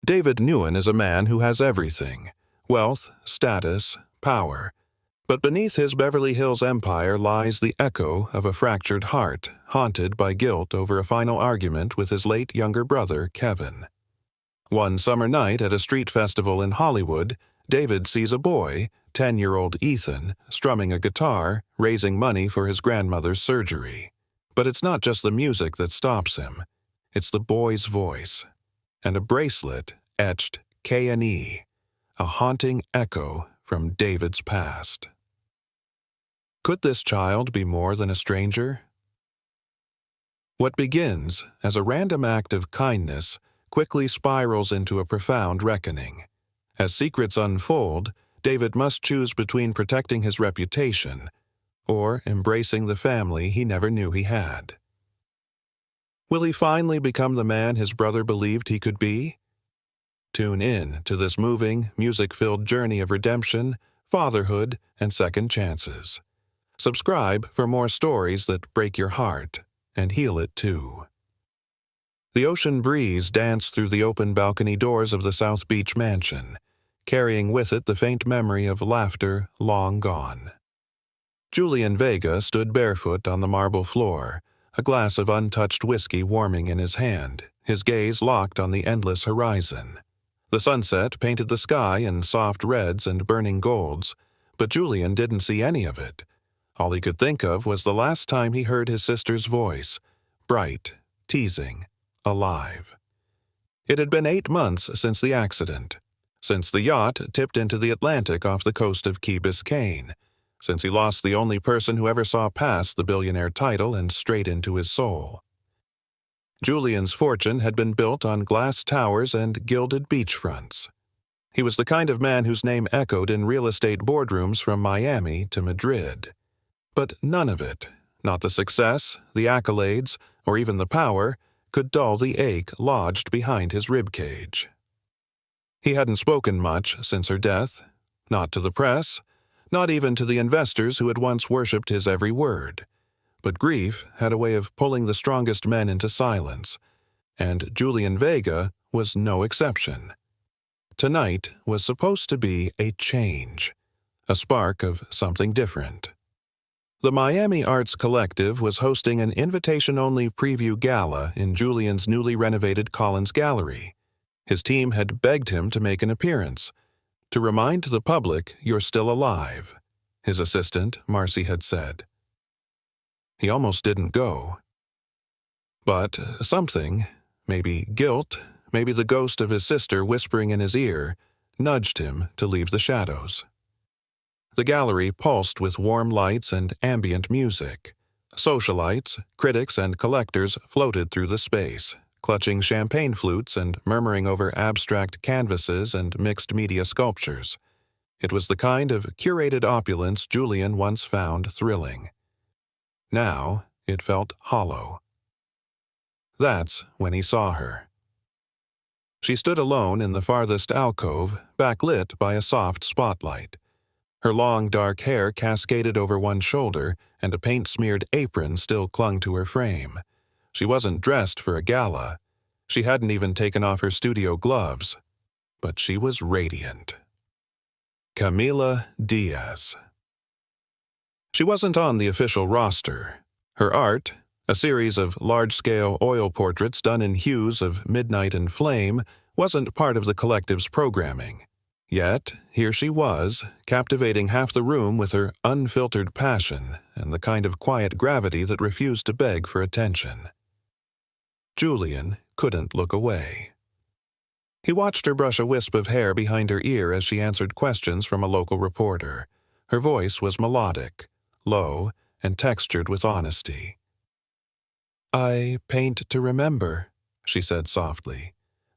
David Nguyen is a man who has everything: wealth, status, power. But beneath his Beverly Hills empire lies the echo of a fractured heart, haunted by guilt over a final argument with his late younger brother, Kevin. One summer night at a street festival in Hollywood, David sees a boy, 10-year-old Ethan, strumming a guitar, raising money for his grandmother's surgery. But it's not just the music that stops him. It's the boy's voice. And a bracelet etched K&E, a haunting echo from David's past. Could this child be more than a stranger? What begins as a random act of kindness quickly spirals into a profound reckoning. As secrets unfold, David must choose between protecting his reputation or embracing the family he never knew he had. Will he finally become the man his brother believed he could be? Tune in to this moving, music-filled journey of redemption, fatherhood, and second chances. Subscribe for more stories that break your heart and heal it too. The ocean breeze danced through the open balcony doors of the South Beach mansion, carrying with it the faint memory of laughter long gone. Julian Vega stood barefoot on the marble floor, a glass of untouched whiskey warming in his hand, his gaze locked on the endless horizon. The sunset painted the sky in soft reds and burning golds, but Julian didn't see any of it. All he could think of was the last time he heard his sister's voice, bright, teasing, alive. It had been 8 months since the accident, since the yacht tipped into the Atlantic off the coast of Key Biscayne, since he lost the only person who ever saw past the billionaire title and straight into his soul. Julian's fortune had been built on glass towers and gilded beachfronts. He was the kind of man whose name echoed in real estate boardrooms from Miami to Madrid. But none of it, not the success, the accolades, or even the power, could dull the ache lodged behind his ribcage. He hadn't spoken much since her death, not to the press, not even to the investors who had once worshipped his every word. But grief had a way of pulling the strongest men into silence, and Julian Vega was no exception. Tonight was supposed to be a change, a spark of something different. The Miami Arts Collective was hosting an invitation-only preview gala in Julian's newly renovated Collins Gallery. His team had begged him to make an appearance, to remind the public you're still alive, his assistant, Marcy, had said. He almost didn't go. But something, maybe guilt, maybe the ghost of his sister whispering in his ear, nudged him to leave the shadows. The gallery pulsed with warm lights and ambient music. Socialites, critics, and collectors floated through the space, clutching champagne flutes and murmuring over abstract canvases and mixed-media sculptures. It was the kind of curated opulence Julian once found thrilling. Now it felt hollow. That's when he saw her. She stood alone in the farthest alcove, backlit by a soft spotlight. Her long, dark hair cascaded over one shoulder, and a paint-smeared apron still clung to her frame. She wasn't dressed for a gala. She hadn't even taken off her studio gloves. But she was radiant. Camila Diaz. She wasn't on the official roster. Her art, a series of large-scale oil portraits done in hues of midnight and flame, wasn't part of the collective's programming. Yet, here she was, captivating half the room with her unfiltered passion and the kind of quiet gravity that refused to beg for attention. Julian couldn't look away. He watched her brush a wisp of hair behind her ear as she answered questions from a local reporter. Her voice was melodic, low, and textured with honesty. "I paint to remember," she said softly.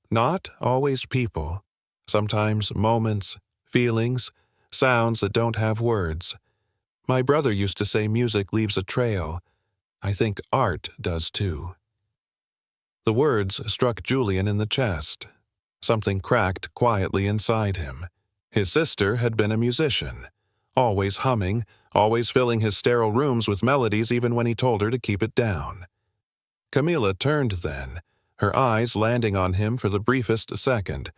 "Not always people. Sometimes moments, feelings, sounds that don't have words. My brother used to say music leaves a trail. I think art does too." The words struck Julian in the chest. Something cracked quietly inside him. His sister had been a musician, always humming, always filling his sterile rooms with melodies even when he told her to keep it down. Camila turned then, her eyes landing on him for the briefest second,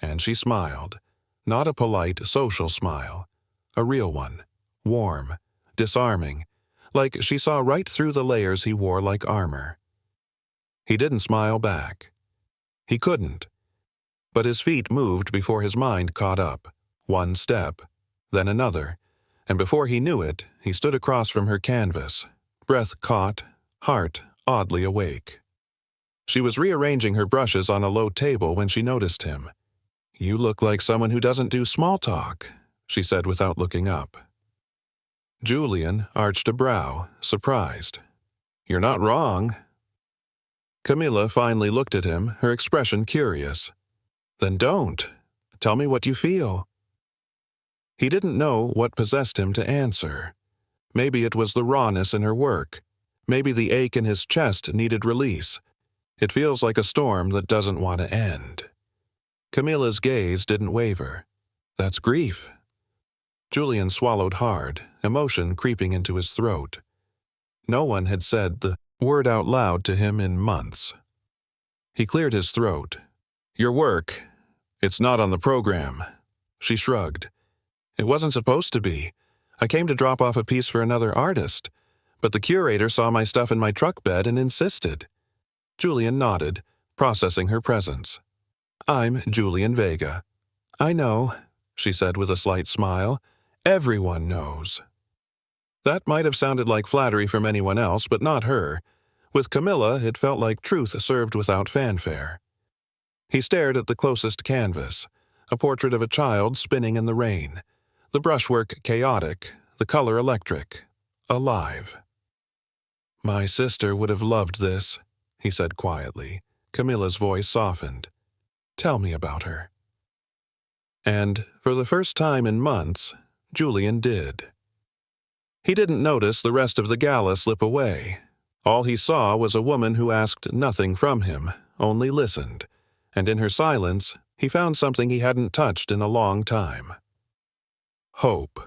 and she smiled. Not a polite, social smile. A real one. Warm. Disarming. Like she saw right through the layers he wore like armor. He didn't smile back. He couldn't. But his feet moved before his mind caught up. One step, then another, and before he knew it, he stood across from her canvas, breath caught, heart oddly awake. She was rearranging her brushes on a low table when she noticed him. "You look like someone who doesn't do small talk," she said without looking up. Julian arched a brow, surprised. "You're not wrong." Camilla finally looked at him, her expression curious. "Then don't. Tell me what you feel." He didn't know what possessed him to answer. Maybe it was the rawness in her work. Maybe the ache in his chest needed release. It feels like a storm that doesn't want to end. Camilla's gaze didn't waver. "That's grief." Julian swallowed hard, emotion creeping into his throat. No one had said the word out loud to him in months. He cleared his throat. "Your work, it's not on the program." She shrugged. "It wasn't supposed to be. I came to drop off a piece for another artist, but the curator saw my stuff in my truck bed and insisted." Julian nodded, processing her presence. "I'm Julian Vega." "I know," she said with a slight smile. "Everyone knows." That might have sounded like flattery from anyone else, but not her. With Camilla, it felt like truth served without fanfare. He stared at the closest canvas, a portrait of a child spinning in the rain, the brushwork chaotic, the color electric, alive. "My sister would have loved this," he said quietly. Camilla's voice softened. "Tell me about her." And, for the first time in months, Julian did. He didn't notice the rest of the gala slip away. All he saw was a woman who asked nothing from him, only listened, and in her silence, he found something he hadn't touched in a long time. Hope.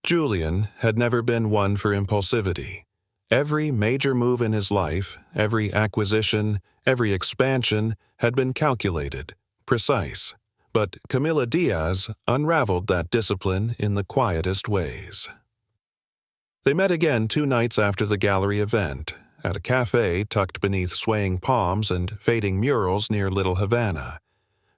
Julian had never been one for impulsivity. Every major move in his life, every acquisition, every expansion had been calculated, precise. But Camilla Diaz unraveled that discipline in the quietest ways. They met again 2 nights after the gallery event, at a cafe tucked beneath swaying palms and fading murals near Little Havana.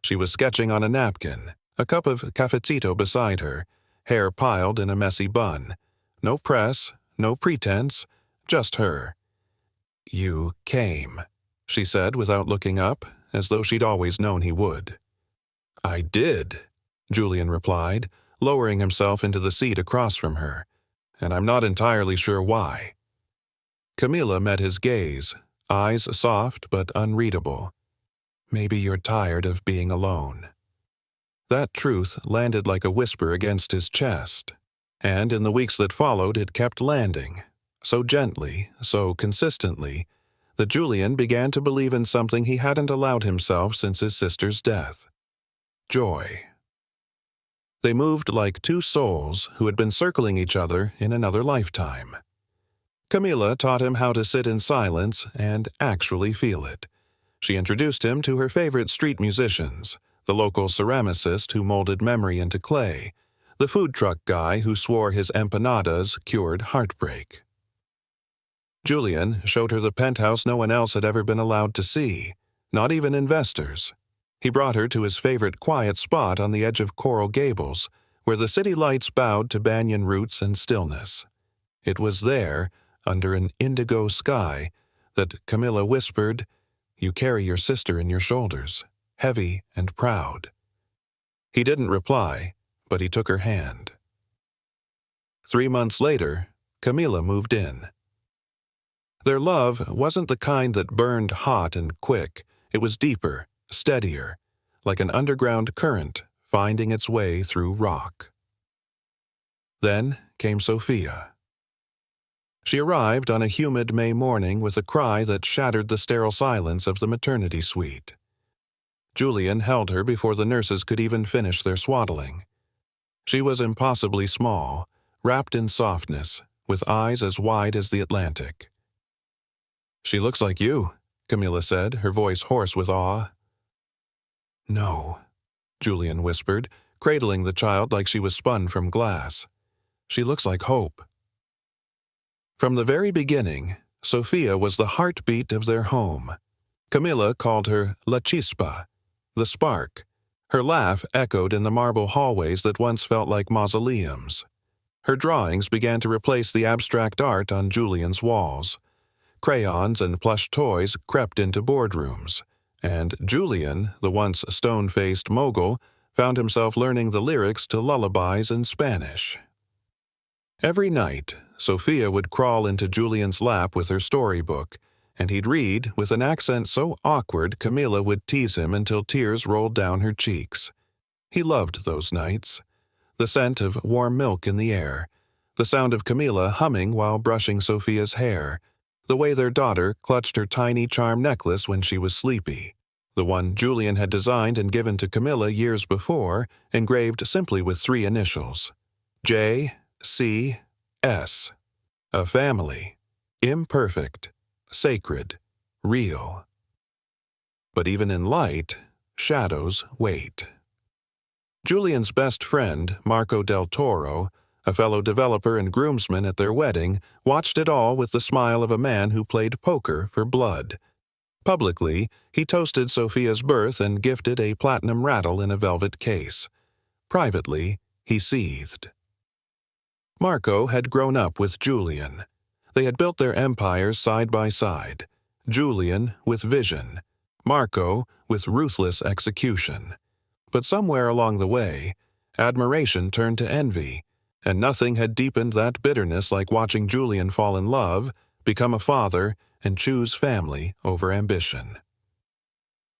She was sketching on a napkin, a cup of cafecito beside her, hair piled in a messy bun. No press, no pretense, just her. "You came," she said without looking up, as though she'd always known he would. "I did," Julian replied, lowering himself into the seat across from her, "and I'm not entirely sure why." Camilla met his gaze, eyes soft but unreadable. "Maybe you're tired of being alone." That truth landed like a whisper against his chest, and in the weeks that followed it kept landing, so gently, so consistently, that Julian began to believe in something he hadn't allowed himself since his sister's death. Joy. They moved like 2 souls who had been circling each other in another lifetime. Camilla taught him how to sit in silence and actually feel it. She introduced him to her favorite street musicians, the local ceramicist who molded memory into clay, the food truck guy who swore his empanadas cured heartbreak. Julian showed her the penthouse no one else had ever been allowed to see, not even investors. He brought her to his favorite quiet spot on the edge of Coral Gables, where the city lights bowed to banyan roots and stillness. It was there, under an indigo sky, that Camilla whispered, "You carry your sister in your shoulders, heavy and proud." He didn't reply, but he took her hand. 3 months later, Camilla moved in. Their love wasn't the kind that burned hot and quick. It was deeper, steadier, like an underground current finding its way through rock. Then came Sophia. She arrived on a humid May morning with a cry that shattered the sterile silence of the maternity suite. Julian held her before the nurses could even finish their swaddling. She was impossibly small, wrapped in softness, with eyes as wide as the Atlantic. "She looks like you," Camilla said, her voice hoarse with awe. "No," Julian whispered, cradling the child like she was spun from glass. "She looks like hope." From the very beginning, Sophia was the heartbeat of their home. Camilla called her La Chispa, the spark. Her laugh echoed in the marble hallways that once felt like mausoleums. Her drawings began to replace the abstract art on Julian's walls. Crayons and plush toys crept into boardrooms, and Julian, the once stone-faced mogul, found himself learning the lyrics to lullabies in Spanish. Every night, Sophia would crawl into Julian's lap with her storybook, and he'd read with an accent so awkward Camilla would tease him until tears rolled down her cheeks. He loved those nights. The scent of warm milk in the air, the sound of Camilla humming while brushing Sophia's hair, the way their daughter clutched her tiny charm necklace when she was sleepy, the one Julian had designed and given to Camilla years before, engraved simply with 3 initials. J.C.S. A family. Imperfect. Sacred. Real. But even in light, shadows wait. Julian's best friend, Marco del Toro, a fellow developer and groomsman at their wedding, watched it all with the smile of a man who played poker for blood. Publicly, he toasted Sophia's birth and gifted a platinum rattle in a velvet case. Privately, he seethed. Marco had grown up with Julian. They had built their empires side by side. Julian with vision, Marco with ruthless execution. But somewhere along the way, admiration turned to envy, and nothing had deepened that bitterness like watching Julian fall in love, become a father, and choose family over ambition.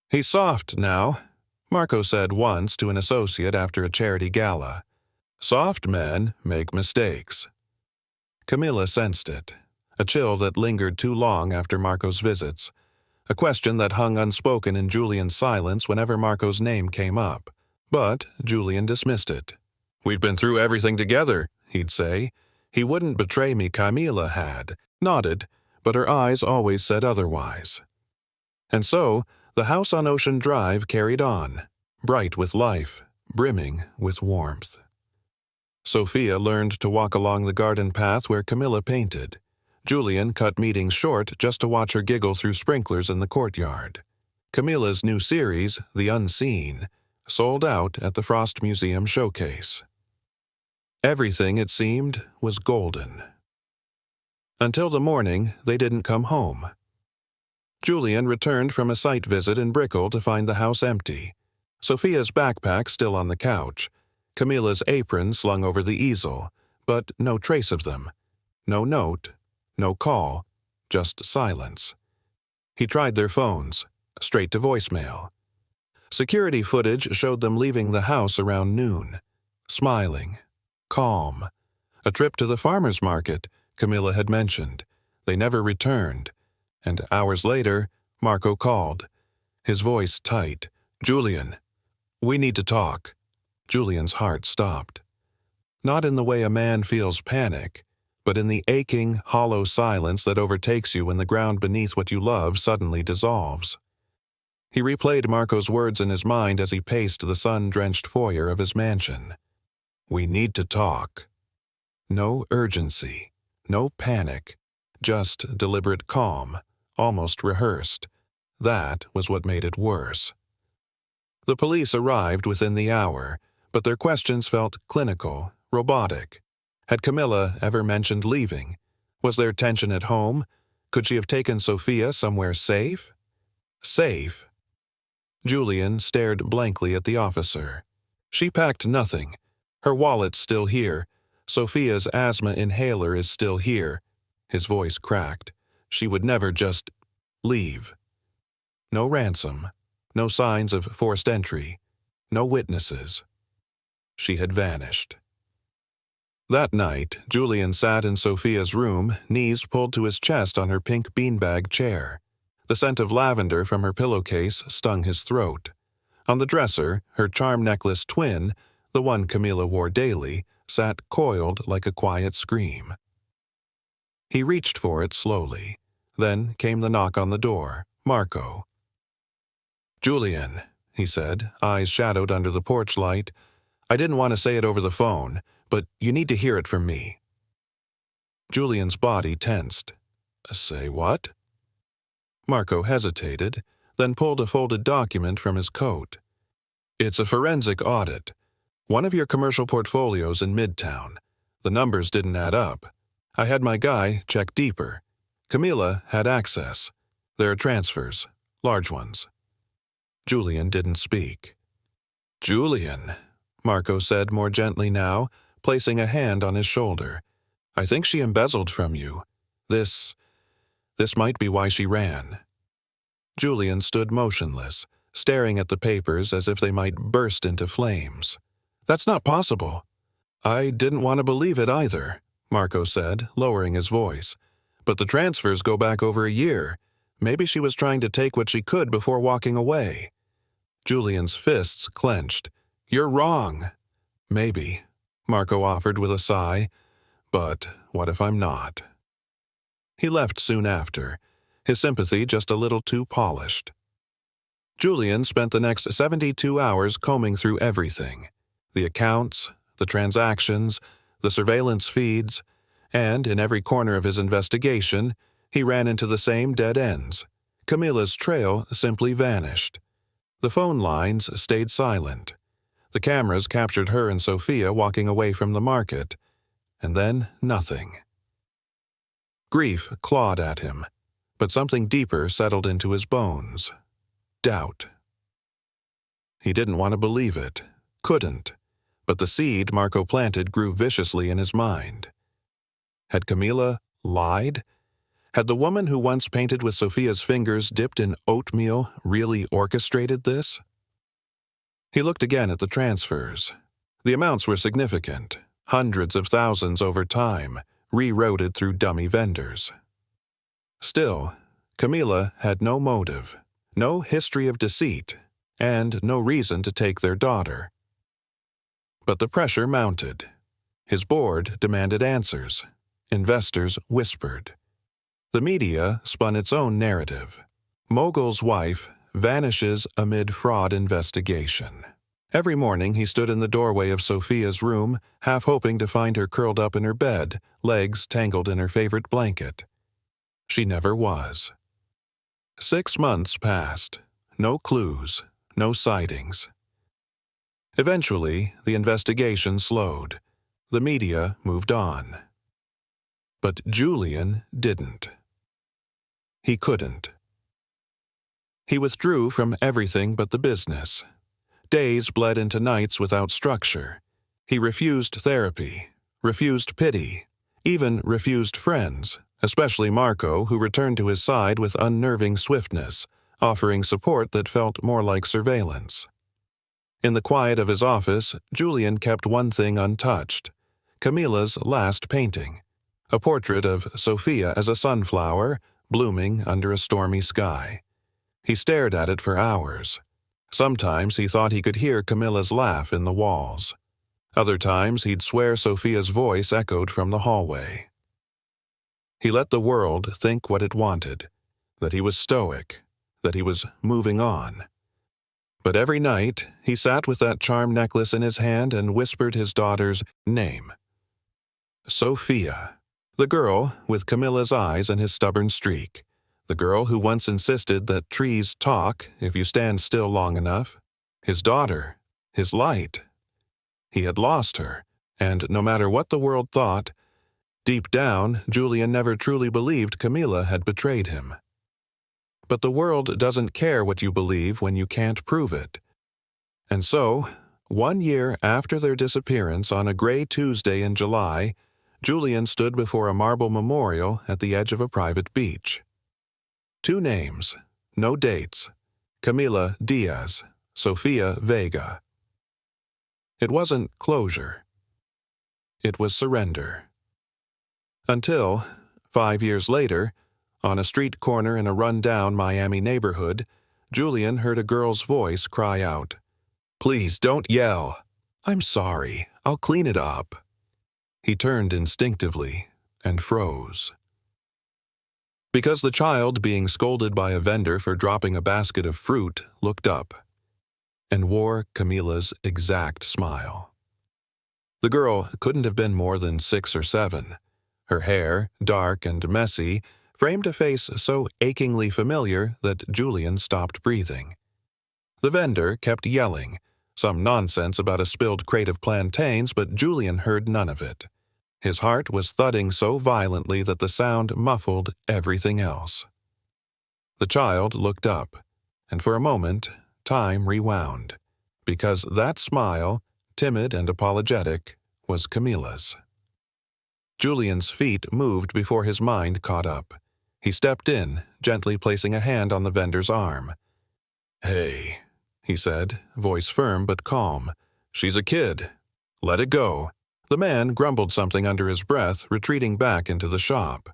"He's soft now," Marco said once to an associate after a charity gala. "Soft men make mistakes." Camilla sensed it, a chill that lingered too long after Marco's visits, a question that hung unspoken in Julian's silence whenever Marco's name came up. But Julian dismissed it. "We've been through everything together," he'd say. "He wouldn't betray me, Camilla had." Nodded, but her eyes always said otherwise. And so, the house on Ocean Drive carried on, bright with life, brimming with warmth. Sophia learned to walk along the garden path where Camilla painted. Julian cut meetings short just to watch her giggle through sprinklers in the courtyard. Camilla's new series, The Unseen, sold out at the Frost Museum showcase. Everything, it seemed, was golden. Until the morning they didn't come home. Julian returned from a site visit in Brickell to find the house empty. Sophia's backpack still on the couch, Camilla's apron slung over the easel, but no trace of them. No note, no call, just silence. He tried their phones, straight to voicemail. Security footage showed them leaving the house around noon. Smiling, calm. A trip to the farmer's market, Camilla had mentioned. They never returned. And hours later, Marco called. His voice tight. "Julian, we need to talk." Julian's heart stopped. Not in the way a man feels panic, but in the aching, hollow silence that overtakes you when the ground beneath what you love suddenly dissolves. He replayed Marco's words in his mind as he paced the sun-drenched foyer of his mansion. "We need to talk." No urgency, no panic, just deliberate calm, almost rehearsed. That was what made it worse. The police arrived within the hour, but their questions felt clinical, robotic. Had Camilla ever mentioned leaving? Was there tension at home? Could she have taken Sophia somewhere safe? Safe? Julian stared blankly at the officer. "She packed nothing. Her wallet's still here. Sophia's asthma inhaler is still here." His voice cracked. "She would never just leave." No ransom, no signs of forced entry, no witnesses. She had vanished. That night, Julian sat in Sophia's room, knees pulled to his chest on her pink beanbag chair. The scent of lavender from her pillowcase stung his throat. On the dresser, her charm necklace twin, the one Camilla wore daily, sat coiled like a quiet scream. He reached for it slowly. Then came the knock on the door, Marco. "Julian," he said, eyes shadowed under the porch light. "I didn't want to say it over the phone, but you need to hear it from me." Julian's body tensed. "Say what?" Marco hesitated, then pulled a folded document from his coat. "It's a forensic audit. One of your commercial portfolios in Midtown. The numbers didn't add up. I had my guy check deeper. Camila had access. There are transfers, large ones." Julian didn't speak. "Julian," Marco said more gently now, placing a hand on his shoulder. "I think she embezzled from you. This might be why she ran." Julian stood motionless, staring at the papers as if they might burst into flames. "That's not possible." "I didn't want to believe it either," Marco said, lowering his voice. "But the transfers go back over a year. Maybe she was trying to take what she could before walking away." Julian's fists clenched. "You're wrong." "Maybe," Marco offered with a sigh. "But what if I'm not?" He left soon after, his sympathy just a little too polished. Julian spent the next 72 hours combing through everything: the accounts, the transactions, the surveillance feeds, and in every corner of his investigation, he ran into the same dead ends. Camila's trail simply vanished. The phone lines stayed silent. The cameras captured her and Sophia walking away from the market. And then nothing. Grief clawed at him, but something deeper settled into his bones. Doubt. He didn't want to believe it, couldn't, but the seed Marco planted grew viciously in his mind. Had Camila lied? Had the woman who once painted with Sophia's fingers dipped in oatmeal really orchestrated this? He looked again at the transfers. The amounts were significant, hundreds of thousands over time, rerouted through dummy vendors. Still, Camila had no motive, no history of deceit, and no reason to take their daughter. But the pressure mounted. His board demanded answers. Investors whispered. The media spun its own narrative. Mogul's wife vanishes amid fraud investigation. Every morning he stood in the doorway of Sophia's room, half hoping to find her curled up in her bed, legs tangled in her favorite blanket. She never was. 6 months passed. No clues, no sightings. Eventually, the investigation slowed. The media moved on. But Julian didn't. He couldn't. He withdrew from everything but the business. Days bled into nights without structure. He refused therapy, refused pity, even refused friends, especially Marco, who returned to his side with unnerving swiftness, offering support that felt more like surveillance. In the quiet of his office, Julian kept one thing untouched: Camila's last painting, a portrait of Sophia as a sunflower, blooming under a stormy sky. He stared at it for hours. Sometimes he thought he could hear Camila's laugh in the walls. Other times he'd swear Sophia's voice echoed from the hallway. He let the world think what it wanted, that he was stoic, that he was moving on. But every night he sat with that charm necklace in his hand and whispered his daughter's name. Sophia. The girl with Camila's eyes and his stubborn streak. The girl who once insisted that trees talk if you stand still long enough. His daughter. His light. He had lost her, and no matter what the world thought, deep down, Julian never truly believed Camila had betrayed him. But the world doesn't care what you believe when you can't prove it. And so, 1 year after their disappearance on a gray Tuesday in July, Julian stood before a marble memorial at the edge of a private beach. 2 names, no dates: Camila Diaz, Sophia Vega. It wasn't closure. It was surrender. Until, 5 years later, on a street corner in a run-down Miami neighborhood, Julian heard a girl's voice cry out, "Please don't yell. I'm sorry. I'll clean it up." He turned instinctively and froze. Because the child being scolded by a vendor for dropping a basket of fruit looked up and wore Camila's exact smile. The girl couldn't have been more than 6 or 7. Her hair, dark and messy, framed a face so achingly familiar that Julian stopped breathing. The vendor kept yelling, some nonsense about a spilled crate of plantains, but Julian heard none of it. His heart was thudding so violently that the sound muffled everything else. The child looked up, and for a moment, time rewound, because that smile, timid and apologetic, was Camila's. Julian's feet moved before his mind caught up. He stepped in, gently placing a hand on the vendor's arm. "Hey," he said, voice firm but calm. "She's a kid. Let it go." The man grumbled something under his breath, retreating back into the shop.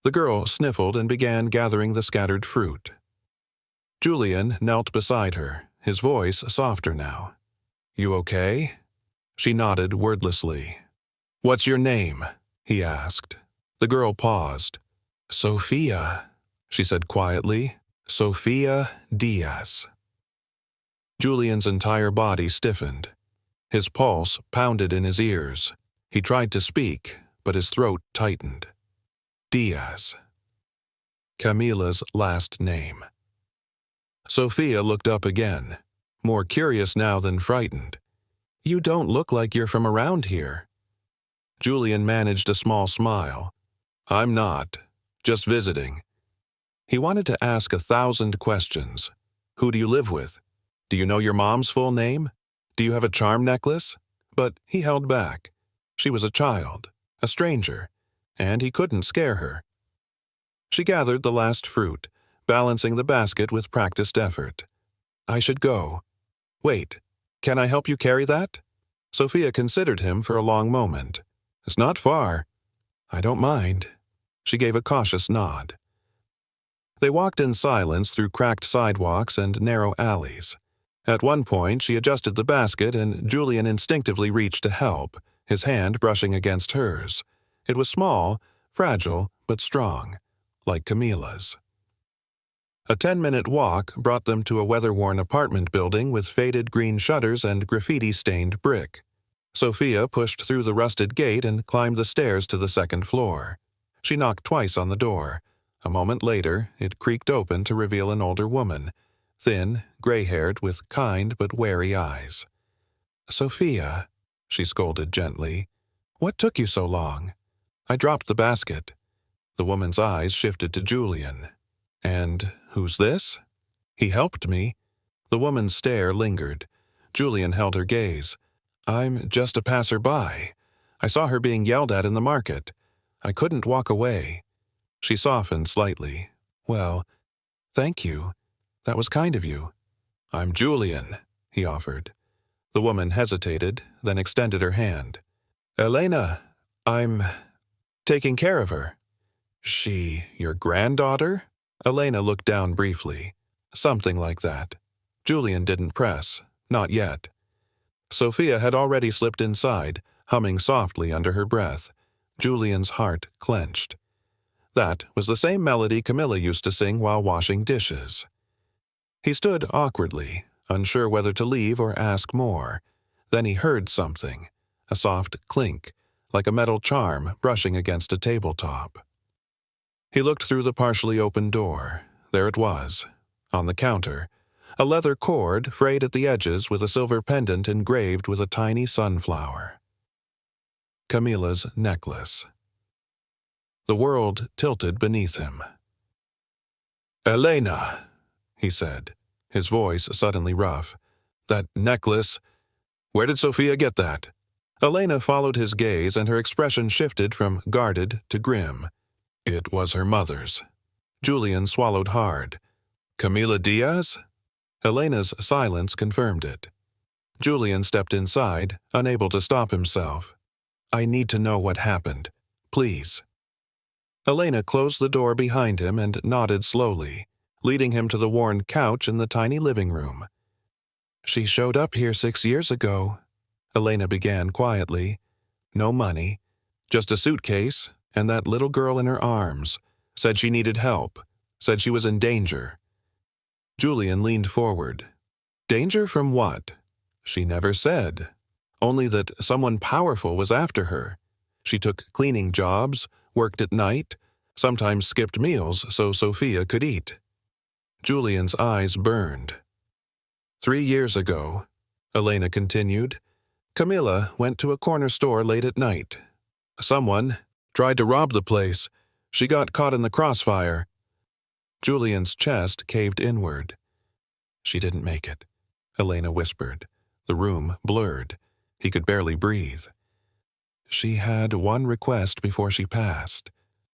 The girl sniffled and began gathering the scattered fruit. Julian knelt beside her, his voice softer now. "You okay?" She nodded wordlessly. "What's your name?" he asked. The girl paused. "Sophia," she said quietly. "Sophia Diaz." Julian's entire body stiffened. His pulse pounded in his ears. He tried to speak, but his throat tightened. Diaz. Camila's last name. Sophia looked up again, more curious now than frightened. "You don't look like you're from around here." Julian managed a small smile. "I'm not. Just visiting." He wanted to ask 1,000 questions. Who do you live with? Do you know your mom's full name? Do you have a charm necklace? But he held back. She was a child, a stranger, and he couldn't scare her. She gathered the last fruit, balancing the basket with practiced effort. "I should go." "Wait, can I help you carry that?" Sophia considered him for a long moment. "It's not far." "I don't mind." She gave a cautious nod. They walked in silence through cracked sidewalks and narrow alleys. At one point, she adjusted the basket, and Julian instinctively reached to help, his hand brushing against hers. It was small, fragile, but strong, like Camila's. A 10-minute walk brought them to a weather-worn apartment building with faded green shutters and graffiti-stained brick. Sophia pushed through the rusted gate and climbed the stairs to the second floor. She knocked twice on the door. A moment later, it creaked open to reveal an older woman, thin, gray-haired, with kind but wary eyes. "Sophia," she scolded gently, "what took you so long?" "I dropped the basket." The woman's eyes shifted to Julian. "And who's this?" "He helped me." The woman's stare lingered. Julian held her gaze. "I'm just a passerby. I saw her being yelled at in the market. I couldn't walk away." She softened slightly. "Well, thank you. That was kind of you." "I'm Julian," he offered. The woman hesitated, then extended her hand. "Elena, I'm taking care of her." "She your granddaughter?" Elena looked down briefly. "Something like that." Julian didn't press. Not yet. Sophia had already slipped inside, humming softly under her breath. Julian's heart clenched. That was the same melody Camilla used to sing while washing dishes. He stood awkwardly, unsure whether to leave or ask more. Then he heard something, a soft clink, like a metal charm brushing against a tabletop. He looked through the partially open door. There it was, on the counter, a leather cord frayed at the edges with a silver pendant engraved with a tiny sunflower. Camila's necklace. The world tilted beneath him. "Elena," he said, his voice suddenly rough. "That necklace, where did Sophia get that?" Elena followed his gaze, and her expression shifted from guarded to grim. "It was her mother's." Julian swallowed hard. "Camila Diaz?" Elena's silence confirmed it. Julian stepped inside, unable to stop himself. "I need to know what happened. Please." Elena closed the door behind him and nodded slowly, leading him to the worn couch in the tiny living room. "She showed up here 6 years ago," Elena began quietly. "No money, just a suitcase and that little girl in her arms. Said she needed help. Said she was in danger. Julian leaned forward. Danger from what? She never said. Only that someone powerful was after her. She took cleaning jobs, worked at night, sometimes skipped meals so Sophia could eat. Julian's eyes burned. 3 years ago, Elena continued, Camilla went to a corner store late at night. Someone tried to rob the place. She got caught in the crossfire. Julian's chest caved inward. She didn't make it, Elena whispered. The room blurred. He could barely breathe. She had one request before she passed,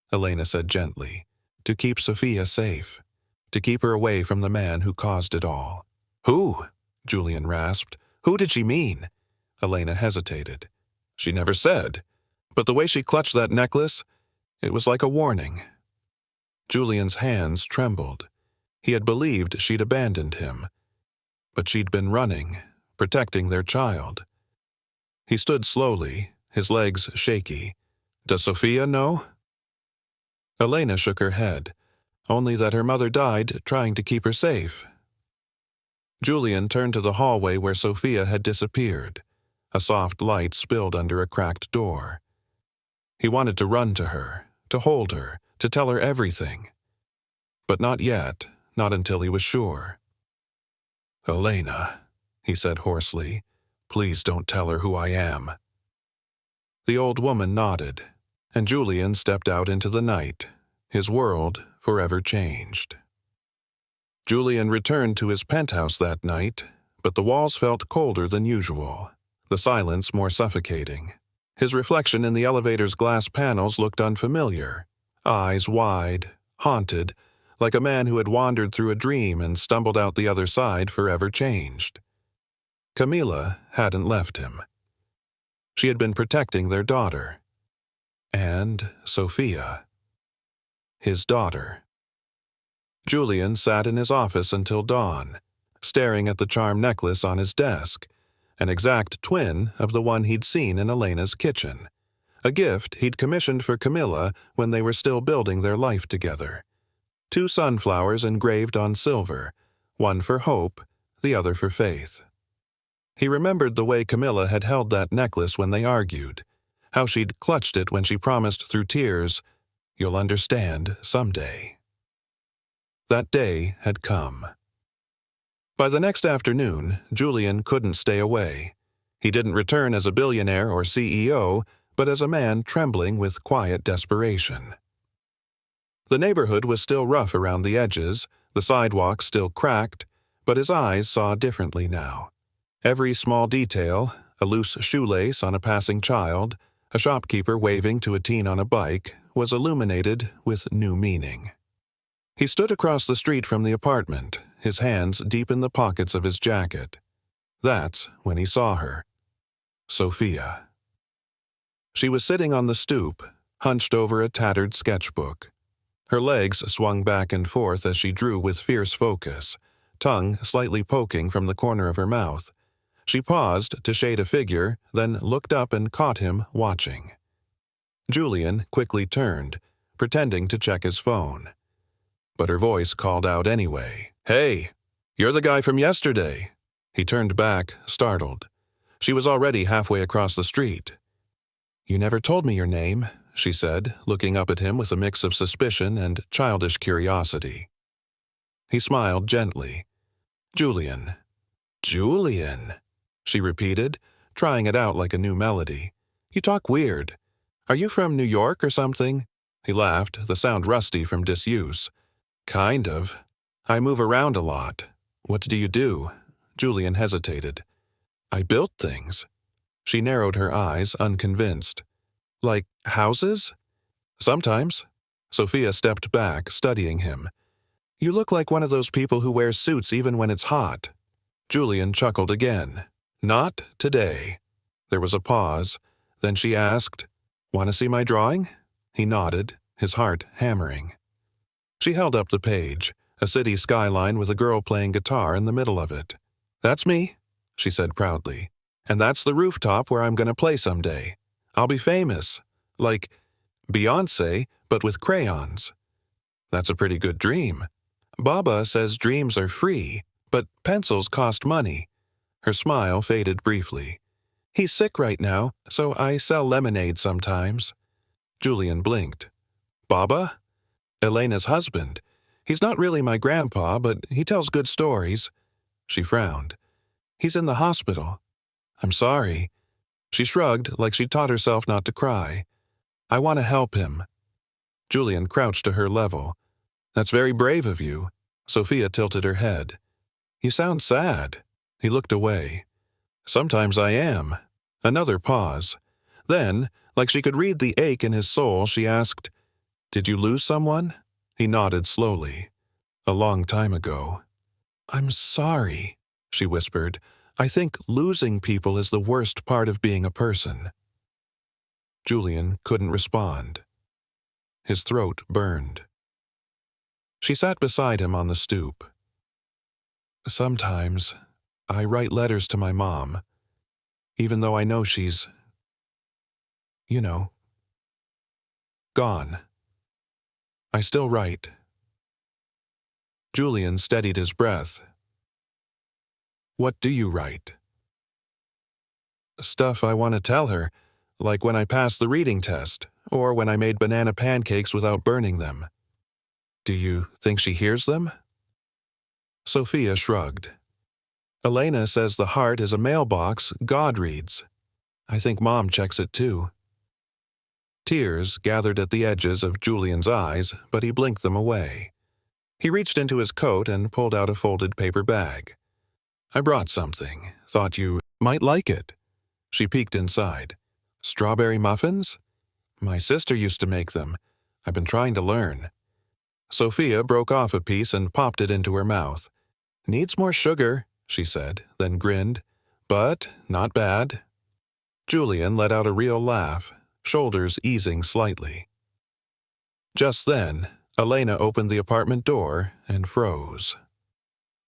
Elena said gently, to keep Sophia safe, to keep her away from the man who caused it all. Who? Julian rasped. Who did she mean? Elena hesitated. She never said, but the way she clutched that necklace, it was like a warning. Julian's hands trembled. He had believed she'd abandoned him, but she'd been running, protecting their child. He stood slowly, his legs shaky. Does Sophia know? Elena shook her head, only that her mother died trying to keep her safe. Julian turned to the hallway where Sophia had disappeared. A soft light spilled under a cracked door. He wanted to run to her, to hold her, to tell her everything. But not yet, not until he was sure. Elena, he said hoarsely, please don't tell her who I am. The old woman nodded, and Julian stepped out into the night, his world forever changed. Julian returned to his penthouse that night, but the walls felt colder than usual, the silence more suffocating. His reflection in the elevator's glass panels looked unfamiliar, eyes wide, haunted, like a man who had wandered through a dream and stumbled out the other side forever changed. Camilla hadn't left him. She had been protecting their daughter. And Sophia, his daughter. Julian sat in his office until dawn, staring at the charm necklace on his desk, an exact twin of the one he'd seen in Elena's kitchen, a gift he'd commissioned for Camilla when they were still building their life together. 2 sunflowers engraved on silver, one for hope, the other for faith. He remembered the way Camilla had held that necklace when they argued, how she'd clutched it when she promised through tears, "You'll understand someday." That day had come. By the next afternoon, Julian couldn't stay away. He didn't return as a billionaire or CEO, but as a man trembling with quiet desperation. The neighborhood was still rough around the edges, the sidewalks still cracked, but his eyes saw differently now. Every small detail, a loose shoelace on a passing child, a shopkeeper waving to a teen on a bike, was illuminated with new meaning. He stood across the street from the apartment, his hands deep in the pockets of his jacket. That's when he saw her. Sophia. She was sitting on the stoop, hunched over a tattered sketchbook. Her legs swung back and forth as she drew with fierce focus, tongue slightly poking from the corner of her mouth. She paused to shade a figure, then looked up and caught him watching. Julian quickly turned, pretending to check his phone. But her voice called out anyway. "Hey, you're the guy from yesterday." He turned back, startled. She was already halfway across the street. "You never told me your name," she said, looking up at him with a mix of suspicion and childish curiosity. He smiled gently. "Julian." "Julian," she repeated, trying it out like a new melody. "You talk weird. Are you from New York or something?" He laughed, the sound rusty from disuse. "Kind of. I move around a lot." "What do you do?" Julian hesitated. "I built things." She narrowed her eyes, unconvinced. "Like houses?" "Sometimes." Sophia stepped back, studying him. "You look like one of those people who wear suits even when it's hot." Julian chuckled again. "Not today." There was a pause. Then she asked, "Want to see my drawing?" He nodded, his heart hammering. She held up the page, a city skyline with a girl playing guitar in the middle of it. "That's me," she said proudly. "And that's the rooftop where I'm going to play someday. I'll be famous. Like Beyoncé, but with crayons." That's a pretty good dream. Baba says dreams are free, but pencils cost money. Her smile faded briefly. He's sick right now, so I sell lemonade sometimes. Julian blinked. Baba? Elena's husband. He's not really my grandpa, but he tells good stories. She frowned. He's in the hospital. I'm sorry. She shrugged like she taught herself not to cry. I want to help him. Julian crouched to her level. That's very brave of you. Sophia tilted her head. You sound sad. He looked away. Sometimes I am. Another pause. Then, like she could read the ache in his soul, she asked, Did you lose someone? He nodded slowly. A long time ago. I'm sorry, she whispered. I think losing people is the worst part of being a person. Julian couldn't respond. His throat burned. She sat beside him on the stoop. Sometimes, I write letters to my mom, even though I know she's, gone. I still write. Julian steadied his breath. What do you write? Stuff I want to tell her, like when I passed the reading test, or when I made banana pancakes without burning them. Do you think she hears them? Sophia shrugged. Elena says the heart is a mailbox God reads. I think Mom checks it too. Tears gathered at the edges of Julian's eyes, but he blinked them away. He reached into his coat and pulled out a folded paper bag. I brought something. Thought you might like it. She peeked inside. Strawberry muffins? My sister used to make them. I've been trying to learn. Sophia broke off a piece and popped it into her mouth. Needs more sugar, she said, then grinned. But not bad. Julian let out a real laugh, shoulders easing slightly. Just then, Elena opened the apartment door and froze.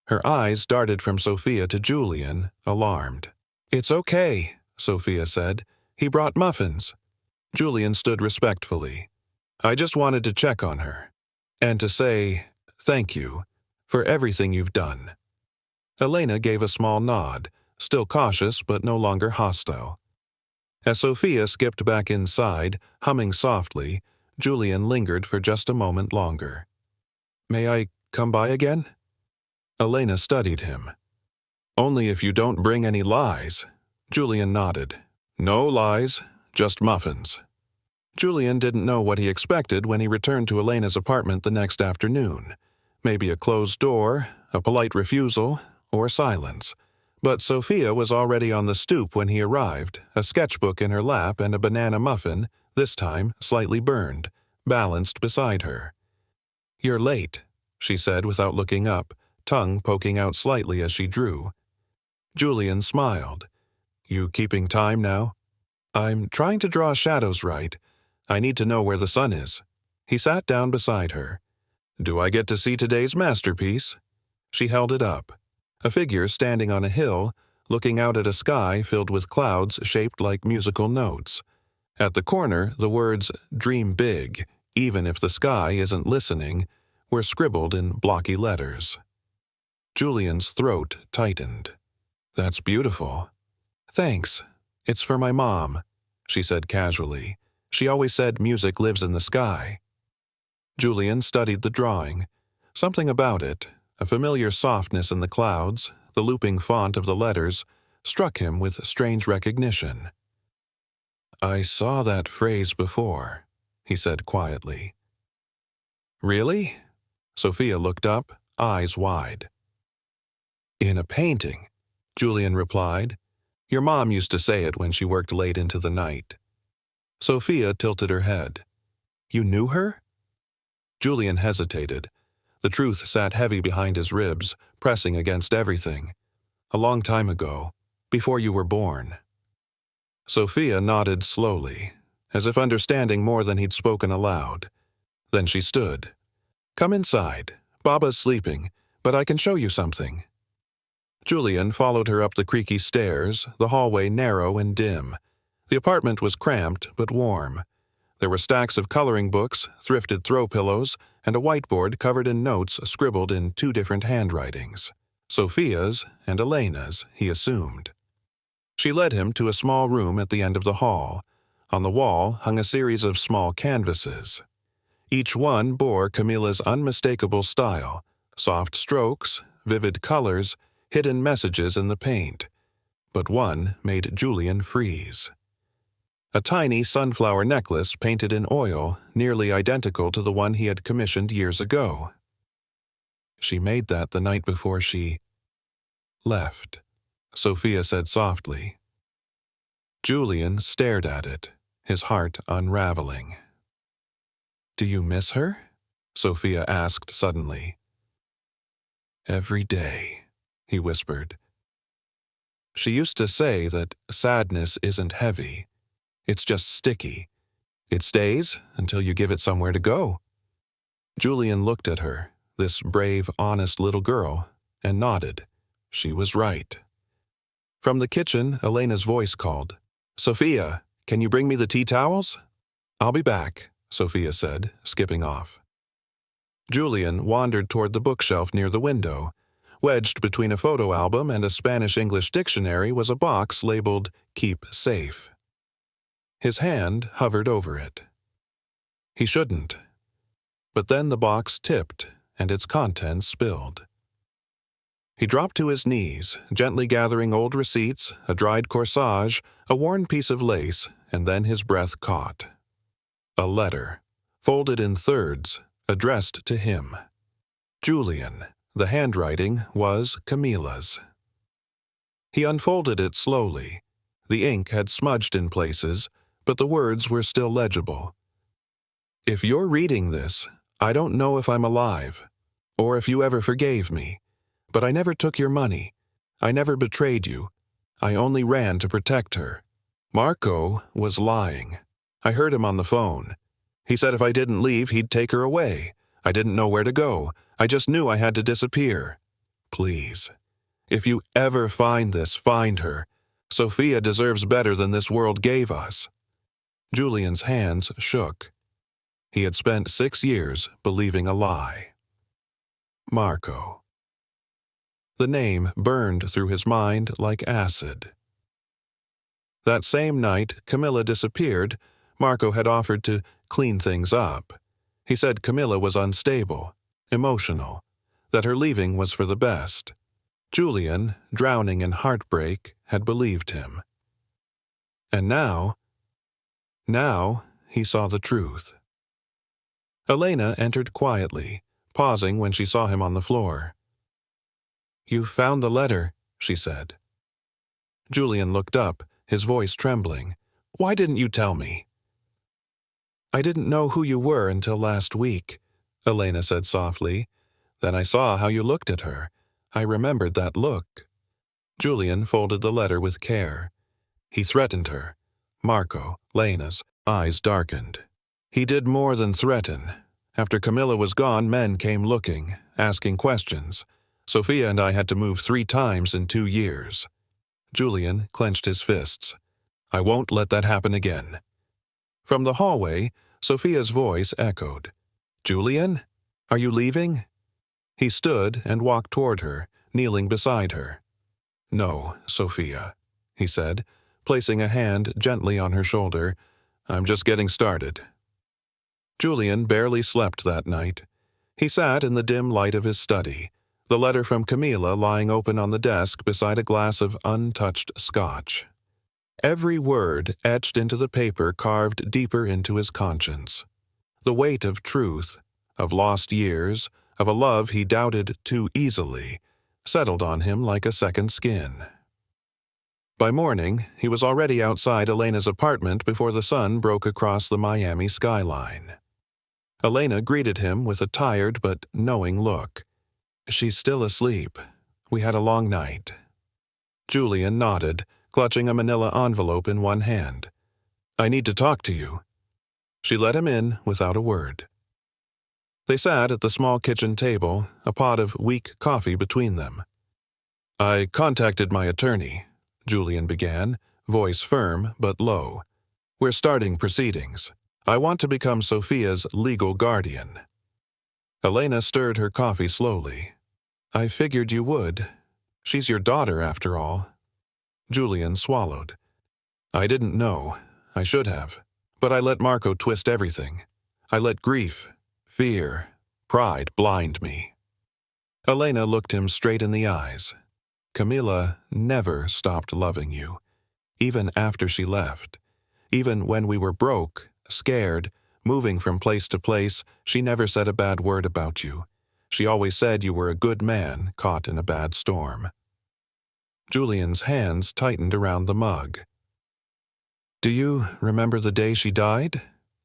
Her eyes darted from Sophia to Julian, alarmed. It's okay, Sophia said. He brought muffins. Julian stood respectfully. I just wanted to check on her. And to say thank you for everything you've done. Elena gave a small nod, still cautious but no longer hostile. As Sophia skipped back inside, humming softly, Julian lingered for just a moment longer. May I come by again? Elena studied him. Only if you don't bring any lies. Julian nodded. No lies, just muffins. Julian didn't know what he expected when he returned to Elena's apartment the next afternoon. Maybe a closed door, a polite refusal, or silence. But Sophia was already on the stoop when he arrived, a sketchbook in her lap and a banana muffin, this time slightly burned, balanced beside her. You're late, she said without looking up, tongue poking out slightly as she drew. Julian smiled. You keeping time now? I'm trying to draw shadows right. I need to know where the sun is. He sat down beside her. Do I get to see today's masterpiece? She held it up. A figure standing on a hill, looking out at a sky filled with clouds shaped like musical notes. At the corner, the words, Dream big, even if the sky isn't listening, were scribbled in blocky letters. Julian's throat tightened. That's beautiful. Thanks. It's for my mom, she said casually. She always said music lives in the sky. Julian studied the drawing. Something about it, a familiar softness in the clouds, the looping font of the letters, struck him with strange recognition. I saw that phrase before, he said quietly. Really? Sophia looked up, eyes wide. In a painting, Julian replied. Your mom used to say it when she worked late into the night. Sophia tilted her head. You knew her? Julian hesitated. The truth sat heavy behind his ribs, pressing against everything. A long time ago, before you were born. Sophia nodded slowly, as if understanding more than he'd spoken aloud. Then she stood. Come inside. Baba's sleeping, but I can show you something. Julian followed her up the creaky stairs, the hallway narrow and dim. The apartment was cramped but warm. There were stacks of coloring books, thrifted throw pillows, and a whiteboard covered in notes scribbled in two different handwritings, Sophia's and Elena's, he assumed. She led him to a small room at the end of the hall. On the wall hung a series of small canvases. Each one bore Camilla's unmistakable style, soft strokes, vivid colors, hidden messages in the paint. But one made Julian freeze. A tiny sunflower necklace painted in oil, nearly identical to the one he had commissioned years ago. She made that the night before she left, Sophia said softly. Julian stared at it, his heart unraveling. "Do you miss her?" Sophia asked suddenly. "Every day," he whispered. "She used to say that sadness isn't heavy. It's just sticky. It stays until you give it somewhere to go." Julian looked at her, this brave, honest little girl, and nodded. She was right. From the kitchen, Elena's voice called, "Sophia, can you bring me the tea towels?" "I'll be back," Sophia said, skipping off. Julian wandered toward the bookshelf near the window. Wedged between a photo album and a Spanish-English dictionary was a box labeled "Keep Safe." His hand hovered over it. He shouldn't. But then the box tipped, and its contents spilled. He dropped to his knees, gently gathering old receipts, a dried corsage, a worn piece of lace, and then his breath caught. A letter, folded in thirds, addressed to him. Julian. The handwriting was Camilla's. He unfolded it slowly. The ink had smudged in places, but the words were still legible. "If you're reading this, I don't know if I'm alive, or if you ever forgave me, but I never took your money. I never betrayed you. I only ran to protect her. Marco was lying. I heard him on the phone. He said if I didn't leave, he'd take her away. I didn't know where to go. I just knew I had to disappear. Please, if you ever find this, find her. Sophia deserves better than this world gave us." Julian's hands shook. He had spent 6 years believing a lie. Marco. The name burned through his mind like acid. That same night Camilla disappeared, Marco had offered to clean things up. He said Camilla was unstable, emotional, that her leaving was for the best. Julian, drowning in heartbreak, had believed him. And now he saw the truth. Elena entered quietly, pausing when she saw him on the floor. "You found the letter," she said. Julian looked up, his voice trembling. "Why didn't you tell me?" "I didn't know who you were until last week," Elena said softly. "Then I saw how you looked at her. I remembered that look." Julian folded the letter with care. He threatened her. Marco, Lena's, eyes darkened. He did more than threaten. After Camilla was gone, men came looking, asking questions. Sophia and I had to move 3 times in 2 years. Julian clenched his fists. "I won't let that happen again." From the hallway, Sophia's voice echoed. "Julian? Are you leaving?" He stood and walked toward her, kneeling beside her. "No, Sophia," he said, placing a hand gently on her shoulder. "I'm just getting started." Julian barely slept that night. He sat in the dim light of his study, the letter from Camilla lying open on the desk beside a glass of untouched scotch. Every word etched into the paper carved deeper into his conscience. The weight of truth, of lost years, of a love he doubted too easily, settled on him like a second skin. By morning, he was already outside Elena's apartment before the sun broke across the Miami skyline. Elena greeted him with a tired but knowing look. "She's still asleep. We had a long night." Julian nodded, clutching a manila envelope in one hand. "I need to talk to you." She let him in without a word. They sat at the small kitchen table, a pot of weak coffee between them. "I contacted my attorney," Julian began, voice firm but low. "We're starting proceedings. I want to become Sophia's legal guardian." Elena stirred her coffee slowly. I figured you would. She's your daughter, after all. Julian swallowed. I didn't know. I should have. But I let Marco twist everything. I let grief, fear, pride blind me. Elena looked him straight in the eyes. Camila never stopped loving you, even after she left. Even when we were broke, scared, moving from place to place, she never said a bad word about you. She always said you were a good man caught in a bad storm. Julian's hands tightened around the mug. Do you remember the day she died?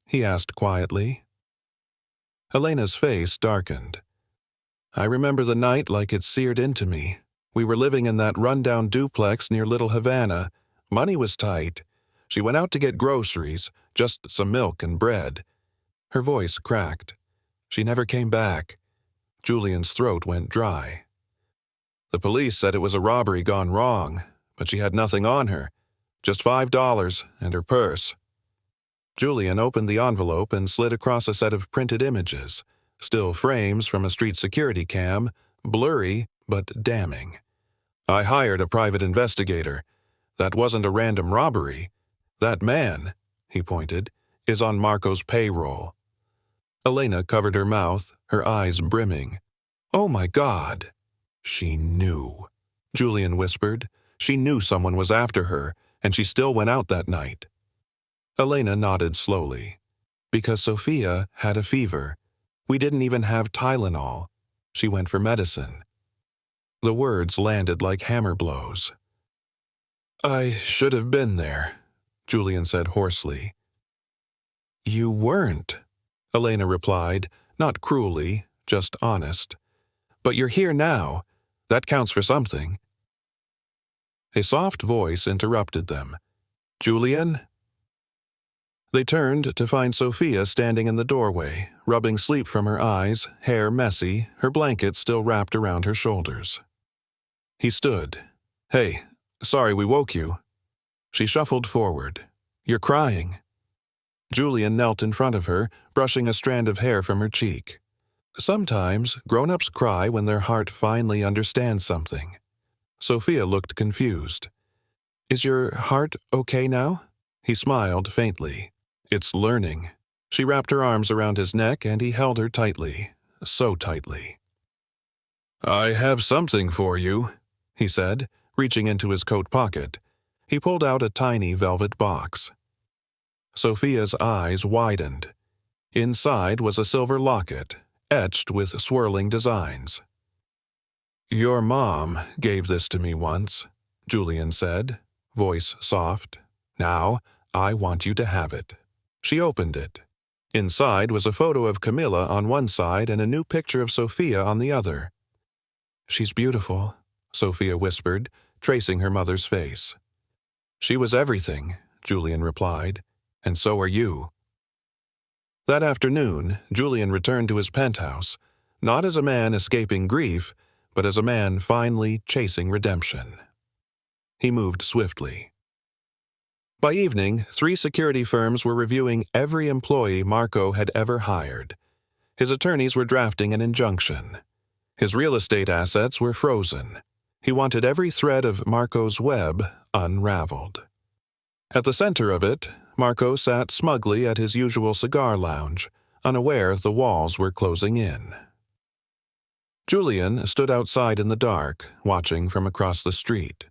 He asked quietly. Elena's face darkened. I remember the night like it seared into me. We were living in that rundown duplex near Little Havana. Money was tight. She went out to get groceries, just some milk and bread. Her voice cracked. She never came back. Julian's throat went dry. The police said it was a robbery gone wrong, but she had nothing on her, just $5 and her purse. Julian opened the envelope and slid across a set of printed images, still frames from a street security cam, blurry but damning. I hired a private investigator. That wasn't a random robbery. That man, he pointed, is on Marco's payroll. Elena covered her mouth, her eyes brimming. Oh my God! She knew. Julian whispered. She knew someone was after her, and she still went out that night. Elena nodded slowly. Because Sophia had a fever. We didn't even have Tylenol. She went for medicine. The words landed like hammer blows. I should have been there, Julian said hoarsely. You weren't, Elena replied, not cruelly, just honest. But you're here now. That counts for something. A soft voice interrupted them. Julian? They turned to find Sophia standing in the doorway, rubbing sleep from her eyes, hair messy, her blanket still wrapped around her shoulders. He stood. Hey, sorry we woke you. She shuffled forward. You're crying. Julian knelt in front of her, brushing a strand of hair from her cheek. Sometimes grown-ups cry when their heart finally understands something. Sophia looked confused. Is your heart okay now? He smiled faintly. It's learning. She wrapped her arms around his neck and he held her tightly, so tightly. I have something for you, he said, reaching into his coat pocket. He pulled out a tiny velvet box. Sophia's eyes widened. Inside was a silver locket, etched with swirling designs. Your mom gave this to me once, Julian said, voice soft. Now, I want you to have it. She opened it. Inside was a photo of Camila on one side and a new picture of Sophia on the other. She's beautiful, Sophia whispered, tracing her mother's face. She was everything, Julian replied, and so are you. That afternoon, Julian returned to his penthouse, not as a man escaping grief, but as a man finally chasing redemption. He moved swiftly. By evening, 3 security firms were reviewing every employee Marco had ever hired. His attorneys were drafting an injunction. His real estate assets were frozen. He wanted every thread of Marco's web unraveled. At the center of it, Marco sat smugly at his usual cigar lounge, unaware the walls were closing in. Julian stood outside in the dark, watching from across the street.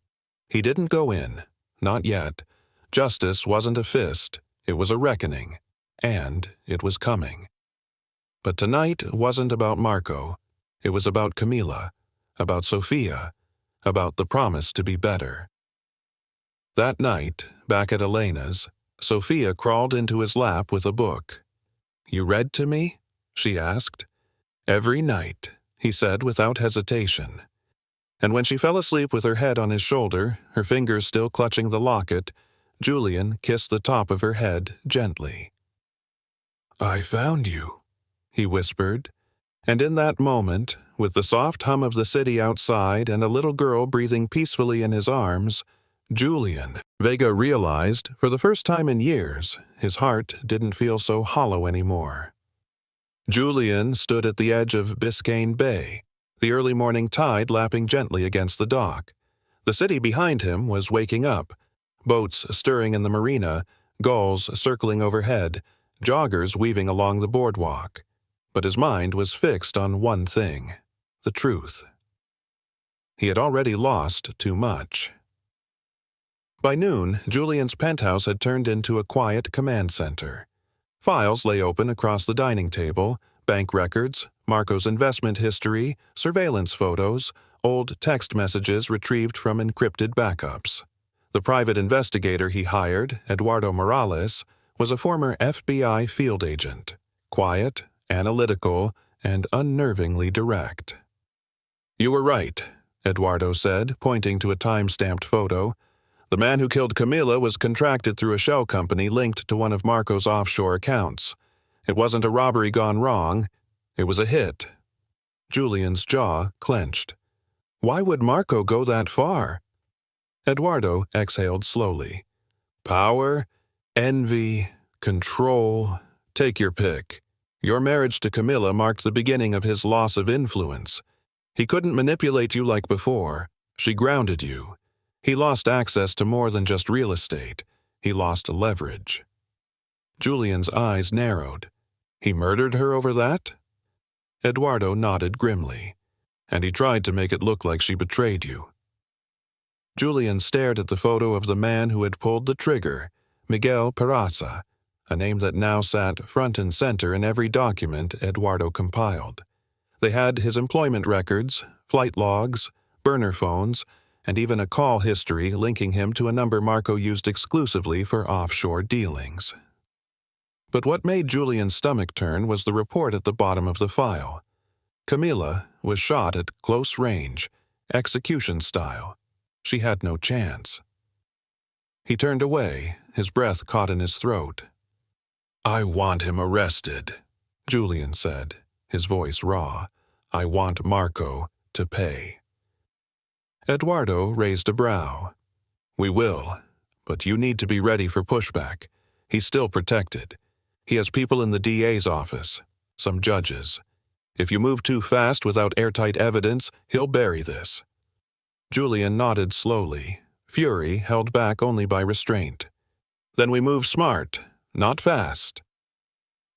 He didn't go in, not yet. Justice wasn't a fist, it was a reckoning, and it was coming. But tonight wasn't about Marco. It was about Camila, about Sophia, about the promise to be better. That night, back at Elena's, Sophia crawled into his lap with a book. You read to me? She asked. Every night, he said without hesitation. And when she fell asleep with her head on his shoulder, her fingers still clutching the locket, Julian kissed the top of her head gently. I found you, he whispered, and in that moment, with the soft hum of the city outside and a little girl breathing peacefully in his arms, Julian, Vega realized, for the first time in years, his heart didn't feel so hollow anymore. Julian stood at the edge of Biscayne Bay, the early morning tide lapping gently against the dock. The city behind him was waking up, boats stirring in the marina, gulls circling overhead, joggers weaving along the boardwalk. But his mind was fixed on one thing: the truth. He had already lost too much. By noon, Julian's penthouse had turned into a quiet command center. Files lay open across the dining table: bank records, Marco's investment history, surveillance photos, old text messages retrieved from encrypted backups. The private investigator he hired, Eduardo Morales, was a former FBI field agent, quiet, analytical, and unnervingly direct. "You were right," Eduardo said, pointing to a time-stamped photo. "The man who killed Camila was contracted through a shell company linked to one of Marco's offshore accounts. It wasn't a robbery gone wrong. It was a hit." Julian's jaw clenched. Why would Marco go that far? Eduardo exhaled slowly. Power, envy, control, take your pick. Your marriage to Camila marked the beginning of his loss of influence. He couldn't manipulate you like before. She grounded you. He lost access to more than just real estate. He lost leverage. Julian's eyes narrowed. He murdered her over that? Eduardo nodded grimly. And he tried to make it look like she betrayed you. Julian stared at the photo of the man who had pulled the trigger, Miguel Peraza, a name that now sat front and center in every document Eduardo compiled. They had his employment records, flight logs, burner phones, and even a call history linking him to a number Marco used exclusively for offshore dealings. But what made Julian's stomach turn was the report at the bottom of the file. Camila was shot at close range, execution style. She had no chance. He turned away, his breath caught in his throat. "I want him arrested," Julian said, his voice raw. "I want Marco to pay." Eduardo raised a brow. "We will, but you need to be ready for pushback. He's still protected. He has people in the DA's office, some judges. If you move too fast without airtight evidence, he'll bury this." Julian nodded slowly, fury held back only by restraint. "Then we move smart, not fast."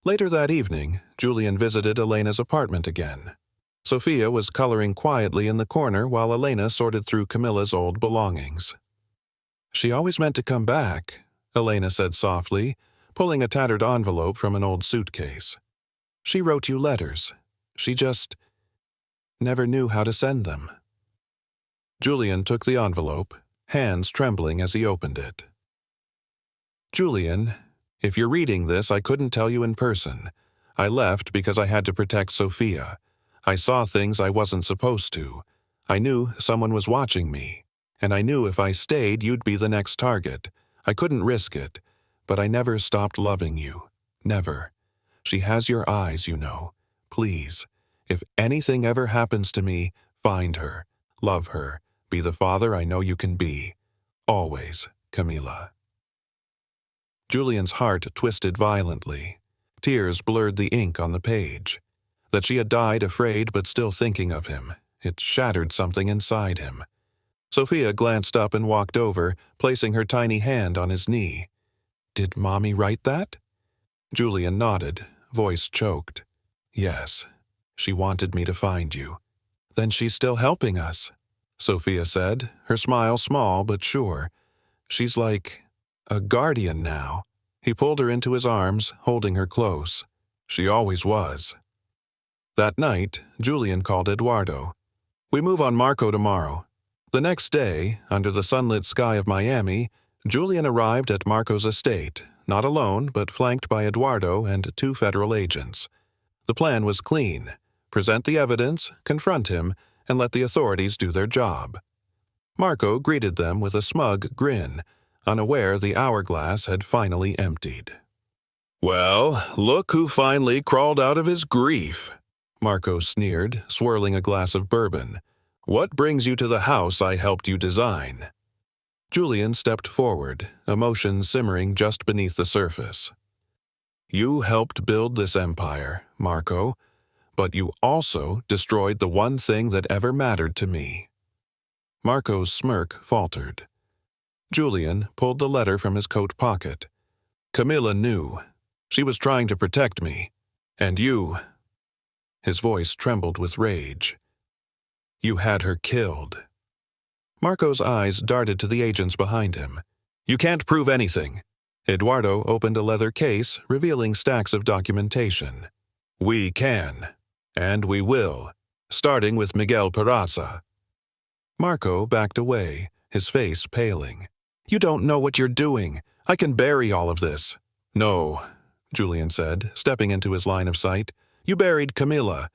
Later that evening, Julian visited Elena's apartment again. Sophia was coloring quietly in the corner while Elena sorted through Camilla's old belongings. "She always meant to come back," Elena said softly, pulling a tattered envelope from an old suitcase. "She wrote you letters. She just never knew how to send them." Julian took the envelope, hands trembling as he opened it. "Julian, if you're reading this, I couldn't tell you in person. I left because I had to protect Sophia. I saw things I wasn't supposed to. I knew someone was watching me, and I knew if I stayed, you'd be the next target. I couldn't risk it, but I never stopped loving you. Never. She has your eyes, you know. Please, if anything ever happens to me, find her, love her, be the father I know you can be. Always, Camila." Julian's heart twisted violently. Tears blurred the ink on the page. That she had died afraid but still thinking of him, it shattered something inside him. Sophia glanced up and walked over, placing her tiny hand on his knee. "Did Mommy write that?" Julian nodded, voice choked. "Yes. She wanted me to find you." "Then she's still helping us," Sophia said, her smile small but sure. "She's like a guardian now." He pulled her into his arms, holding her close. "She always was." That night, Julian called Eduardo. "We move on Marco tomorrow." The next day, under the sunlit sky of Miami, Julian arrived at Marco's estate, not alone but flanked by Eduardo and 2 federal agents. The plan was clean: present the evidence, confront him, and let the authorities do their job. Marco greeted them with a smug grin, unaware the hourglass had finally emptied. "Well, look who finally crawled out of his grief," Marco sneered, swirling a glass of bourbon. "What brings you to the house I helped you design?" Julian stepped forward, emotion simmering just beneath the surface. You helped build this empire, Marco, but you also destroyed the one thing that ever mattered to me." Marco's smirk faltered. Julian pulled the letter from his coat pocket. "Camilla knew. She was trying to protect me. And you—" His voice trembled with rage. "You had her killed." Marco's eyes darted to the agents behind him. "You can't prove anything." Eduardo opened a leather case, revealing stacks of documentation. "We can. And we will. Starting with Miguel Peraza." Marco backed away, his face paling. "You don't know what you're doing. I can bury all of this." "No," Julian said, stepping into his line of sight. "You buried Camilla,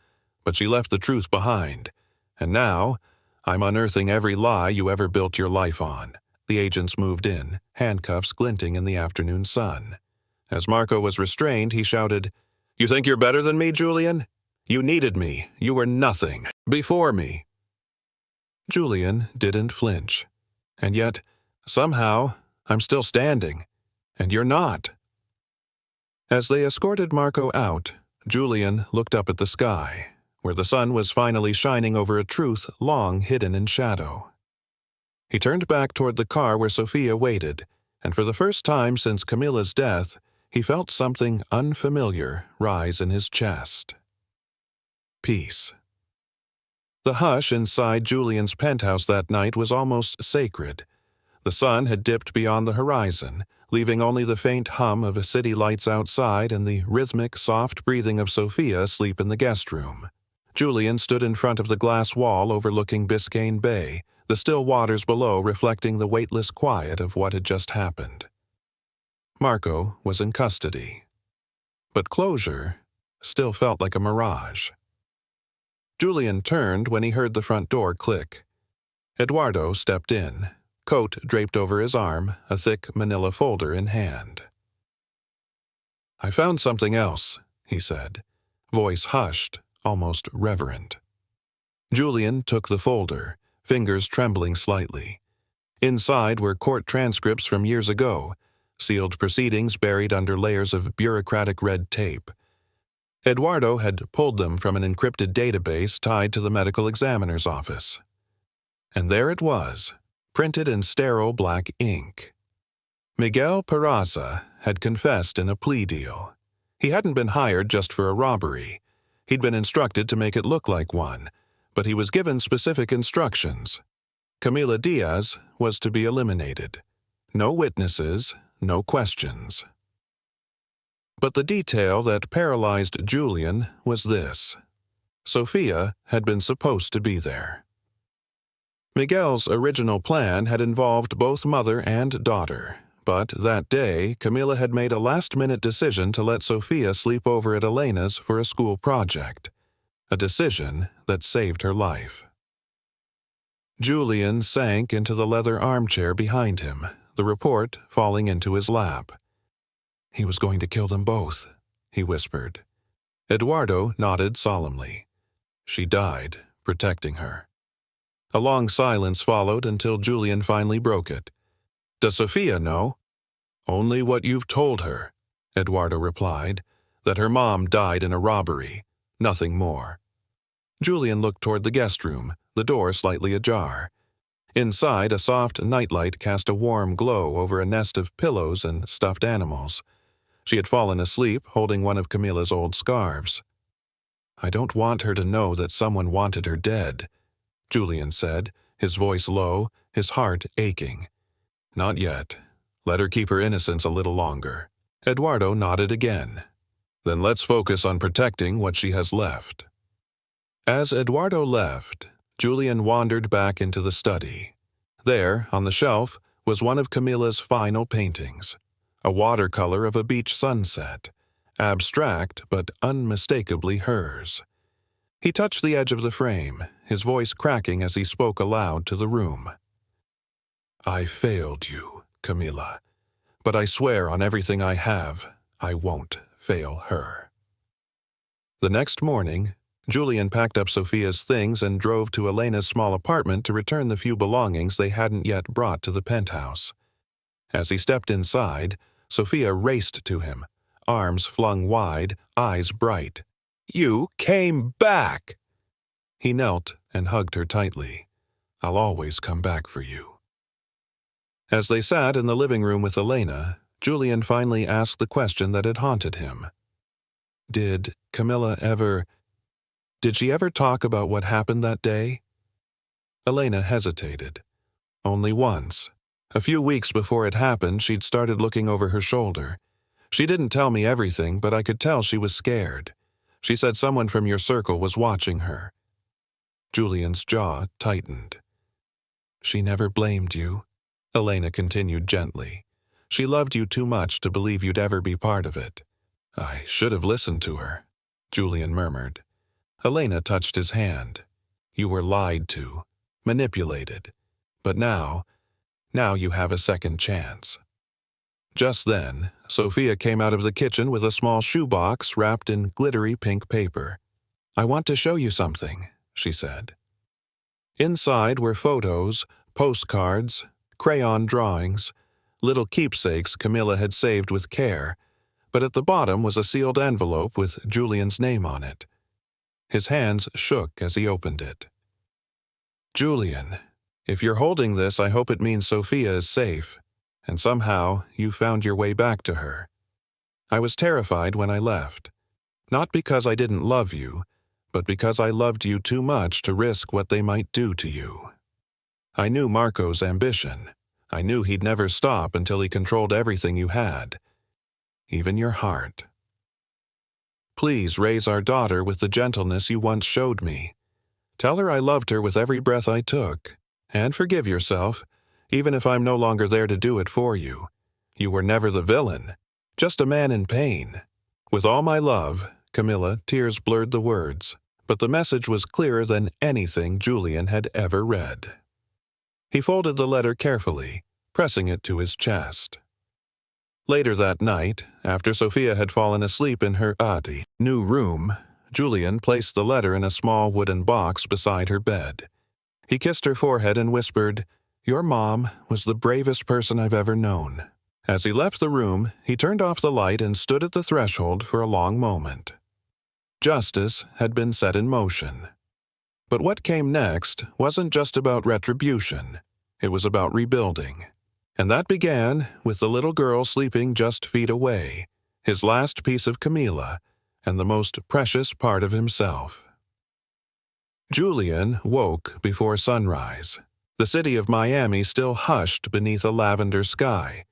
but she left the truth behind. And now, I'm unearthing every lie you ever built your life on." The agents moved in, handcuffs glinting in the afternoon sun. As Marco was restrained, he shouted, "You think you're better than me, Julian? You needed me. You were nothing. Before me." Julian didn't flinch. "And yet, somehow, I'm still standing. And you're not." As they escorted Marco out, Julian looked up at the sky, where the sun was finally shining over a truth long hidden in shadow. He turned back toward the car where Sophia waited, and for the first time since Camilla's death, he felt something unfamiliar rise in his chest. Peace. The hush inside Julian's penthouse that night was almost sacred. The sun had dipped beyond the horizon, leaving only the faint hum of city lights outside and the rhythmic, soft breathing of Sophia asleep in the guest room. Julian stood in front of the glass wall overlooking Biscayne Bay, the still waters below reflecting the weightless quiet of what had just happened. Marco was in custody. But closure still felt like a mirage. Julian turned when he heard the front door click. Eduardo stepped in, coat draped over his arm, a thick manila folder in hand. "I found something else," he said, voice hushed, almost reverent. Julian took the folder, fingers trembling slightly. Inside were court transcripts from years ago, sealed proceedings buried under layers of bureaucratic red tape. Eduardo had pulled them from an encrypted database tied to the medical examiner's office. And there it was, printed in sterile black ink. Miguel Peraza had confessed in a plea deal. He hadn't been hired just for a robbery. He'd been instructed to make it look like one, but he was given specific instructions. Camila Diaz was to be eliminated. No witnesses, no questions. But the detail that paralyzed Julian was this. Sophia had been supposed to be there. Miguel's original plan had involved both mother and daughter, but that day, Camila had made a last-minute decision to let Sophia sleep over at Elena's for a school project, a decision that saved her life. Julian sank into the leather armchair behind him, the report falling into his lap. "He was going to kill them both," he whispered. Eduardo nodded solemnly. "She died, protecting her." A long silence followed until Julian finally broke it. "Does Sophia know?" "Only what you've told her," Eduardo replied, "that her mom died in a robbery, nothing more." Julian looked toward the guest room, the door slightly ajar. Inside, a soft nightlight cast a warm glow over a nest of pillows and stuffed animals. She had fallen asleep, holding one of Camilla's old scarves. "I don't want her to know that someone wanted her dead," Julian said, his voice low, his heart aching. "Not yet. Let her keep her innocence a little longer." Eduardo nodded again. "Then let's focus on protecting what she has left." As Eduardo left, Julian wandered back into the study. There, on the shelf, was one of Camilla's final paintings, a watercolor of a beach sunset, abstract but unmistakably hers. He touched the edge of the frame, his voice cracking as he spoke aloud to the room. "I failed you, Camilla, but I swear on everything I have, I won't fail her." The next morning, Julian packed up Sophia's things and drove to Elena's small apartment to return the few belongings they hadn't yet brought to the penthouse. As he stepped inside, Sophia raced to him, arms flung wide, eyes bright. "You came back!" He knelt and hugged her tightly. "I'll always come back for you." As they sat in the living room with Elena, Julian finally asked the question that had haunted him. Did she ever talk about what happened that day? Elena hesitated. Only once. A few weeks before it happened, she'd started looking over her shoulder. She didn't tell me everything, but I could tell she was scared. She said someone from your circle was watching her. Julian's jaw tightened. She never blamed you, Elena continued gently. She loved you too much to believe you'd ever be part of it. I should have listened to her, Julian murmured. Elena touched his hand. You were lied to, manipulated. But now you have a second chance. Just then, Sophia came out of the kitchen with a small shoebox wrapped in glittery pink paper. I want to show you something, she said. Inside were photos, postcards, crayon drawings, little keepsakes Camilla had saved with care, but at the bottom was a sealed envelope with Julian's name on it. His hands shook as he opened it. Julian, if you're holding this, I hope it means Sophia is safe, and somehow you found your way back to her. I was terrified when I left, not because I didn't love you, but because I loved you too much to risk what they might do to you. I knew Marco's ambition. I knew he'd never stop until he controlled everything you had, even your heart. Please raise our daughter with the gentleness you once showed me. Tell her I loved her with every breath I took, and forgive yourself, even if I'm no longer there to do it for you. You were never the villain, just a man in pain. With all my love, Camilla, tears blurred the words, but the message was clearer than anything Julian had ever read. He folded the letter carefully, pressing it to his chest. Later that night, after Sophia had fallen asleep in her new room, Julian placed the letter in a small wooden box beside her bed. He kissed her forehead and whispered, Your mom was the bravest person I've ever known. As he left the room, he turned off the light and stood at the threshold for a long moment. Justice had been set in motion. But what came next wasn't just about retribution. It was about rebuilding. And that began with the little girl sleeping just feet away, his last piece of Camilla, and the most precious part of himself. Julian woke before sunrise. The city of Miami still hushed beneath a lavender sky.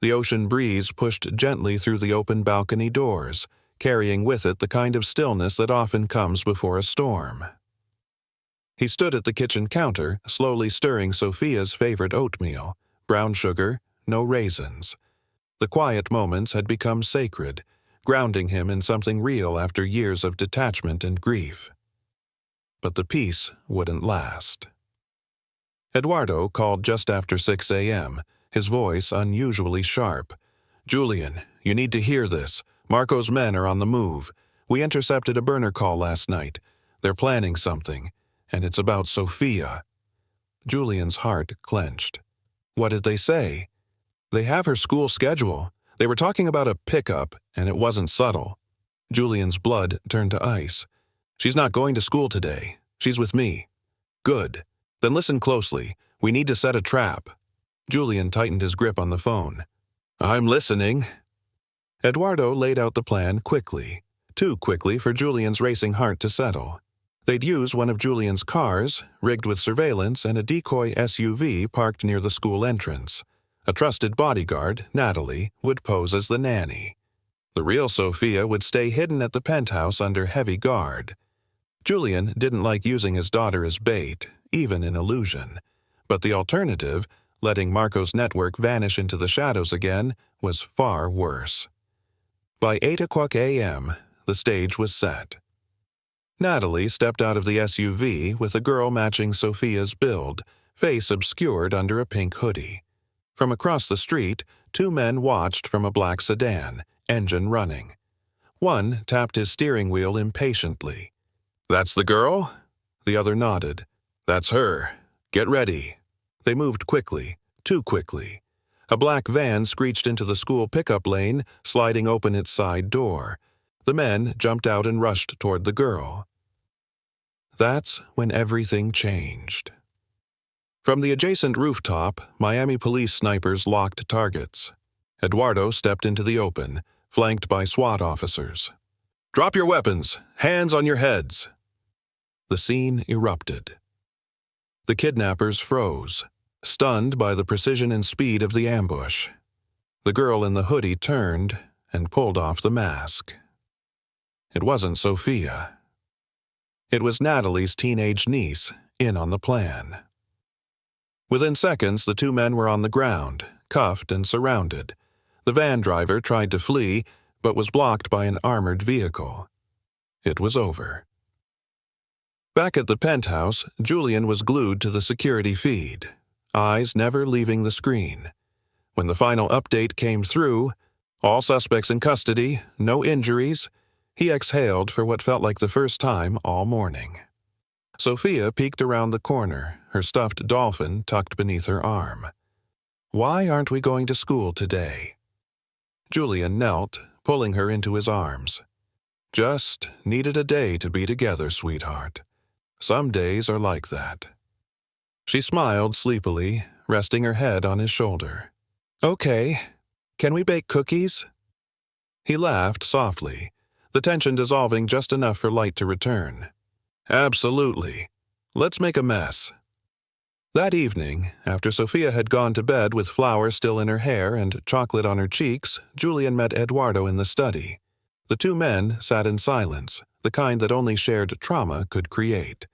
The ocean breeze pushed gently through the open balcony doors, carrying with it the kind of stillness that often comes before a storm. He stood at the kitchen counter, slowly stirring Sophia's favorite oatmeal, brown sugar, no raisins. The quiet moments had become sacred, grounding him in something real after years of detachment and grief. But the peace wouldn't last. Eduardo called just after 6 a.m., his voice unusually sharp. Julian, you need to hear this. Marco's men are on the move. We intercepted a burner call last night. They're planning something, and it's about Sophia. Julian's heart clenched. What did they say? They have her school schedule. They were talking about a pickup, and it wasn't subtle. Julian's blood turned to ice. She's not going to school today. She's with me. Good. Then listen closely. We need to set a trap. Julian tightened his grip on the phone. I'm listening. Eduardo laid out the plan quickly, too quickly for Julian's racing heart to settle. They'd use one of Julian's cars, rigged with surveillance and a decoy SUV parked near the school entrance. A trusted bodyguard, Natalie, would pose as the nanny. The real Sophia would stay hidden at the penthouse under heavy guard. Julian didn't like using his daughter as bait, even in illusion. But the alternative, letting Marco's network vanish into the shadows again, was far worse. By 8 o'clock a.m., the stage was set. Natalie stepped out of the SUV with a girl matching Sophia's build, face obscured under a pink hoodie. From across the street, two men watched from a black sedan, engine running. One tapped his steering wheel impatiently. That's the girl? The other nodded. That's her. Get ready. They moved quickly, too quickly. A black van screeched into the school pickup lane, sliding open its side door. The men jumped out and rushed toward the girl. That's when everything changed. From the adjacent rooftop, Miami police snipers locked targets. Eduardo stepped into the open, flanked by SWAT officers. "Drop your weapons! Hands on your heads!" The scene erupted. The kidnappers froze, stunned by the precision and speed of the ambush. The girl in the hoodie turned and pulled off the mask. It wasn't Sophia. It was Natalie's teenage niece, in on the plan. Within seconds, the two men were on the ground, cuffed and surrounded. The van driver tried to flee, but was blocked by an armored vehicle. It was over. Back at the penthouse, Julian was glued to the security feed, eyes never leaving the screen. When the final update came through, all suspects in custody, no injuries, he exhaled for what felt like the first time all morning. Sophia peeked around the corner, her stuffed dolphin tucked beneath her arm. "Why aren't we going to school today?" Julian knelt, pulling her into his arms. "Just needed a day to be together, sweetheart. Some days are like that." She smiled sleepily, resting her head on his shoulder. "Okay. Can we bake cookies?" He laughed softly, the tension dissolving just enough for light to return. "Absolutely. Let's make a mess." That evening, after Sophia had gone to bed with flour still in her hair and chocolate on her cheeks, Julian met Eduardo in the study. The two men sat in silence, the kind that only shared trauma could create.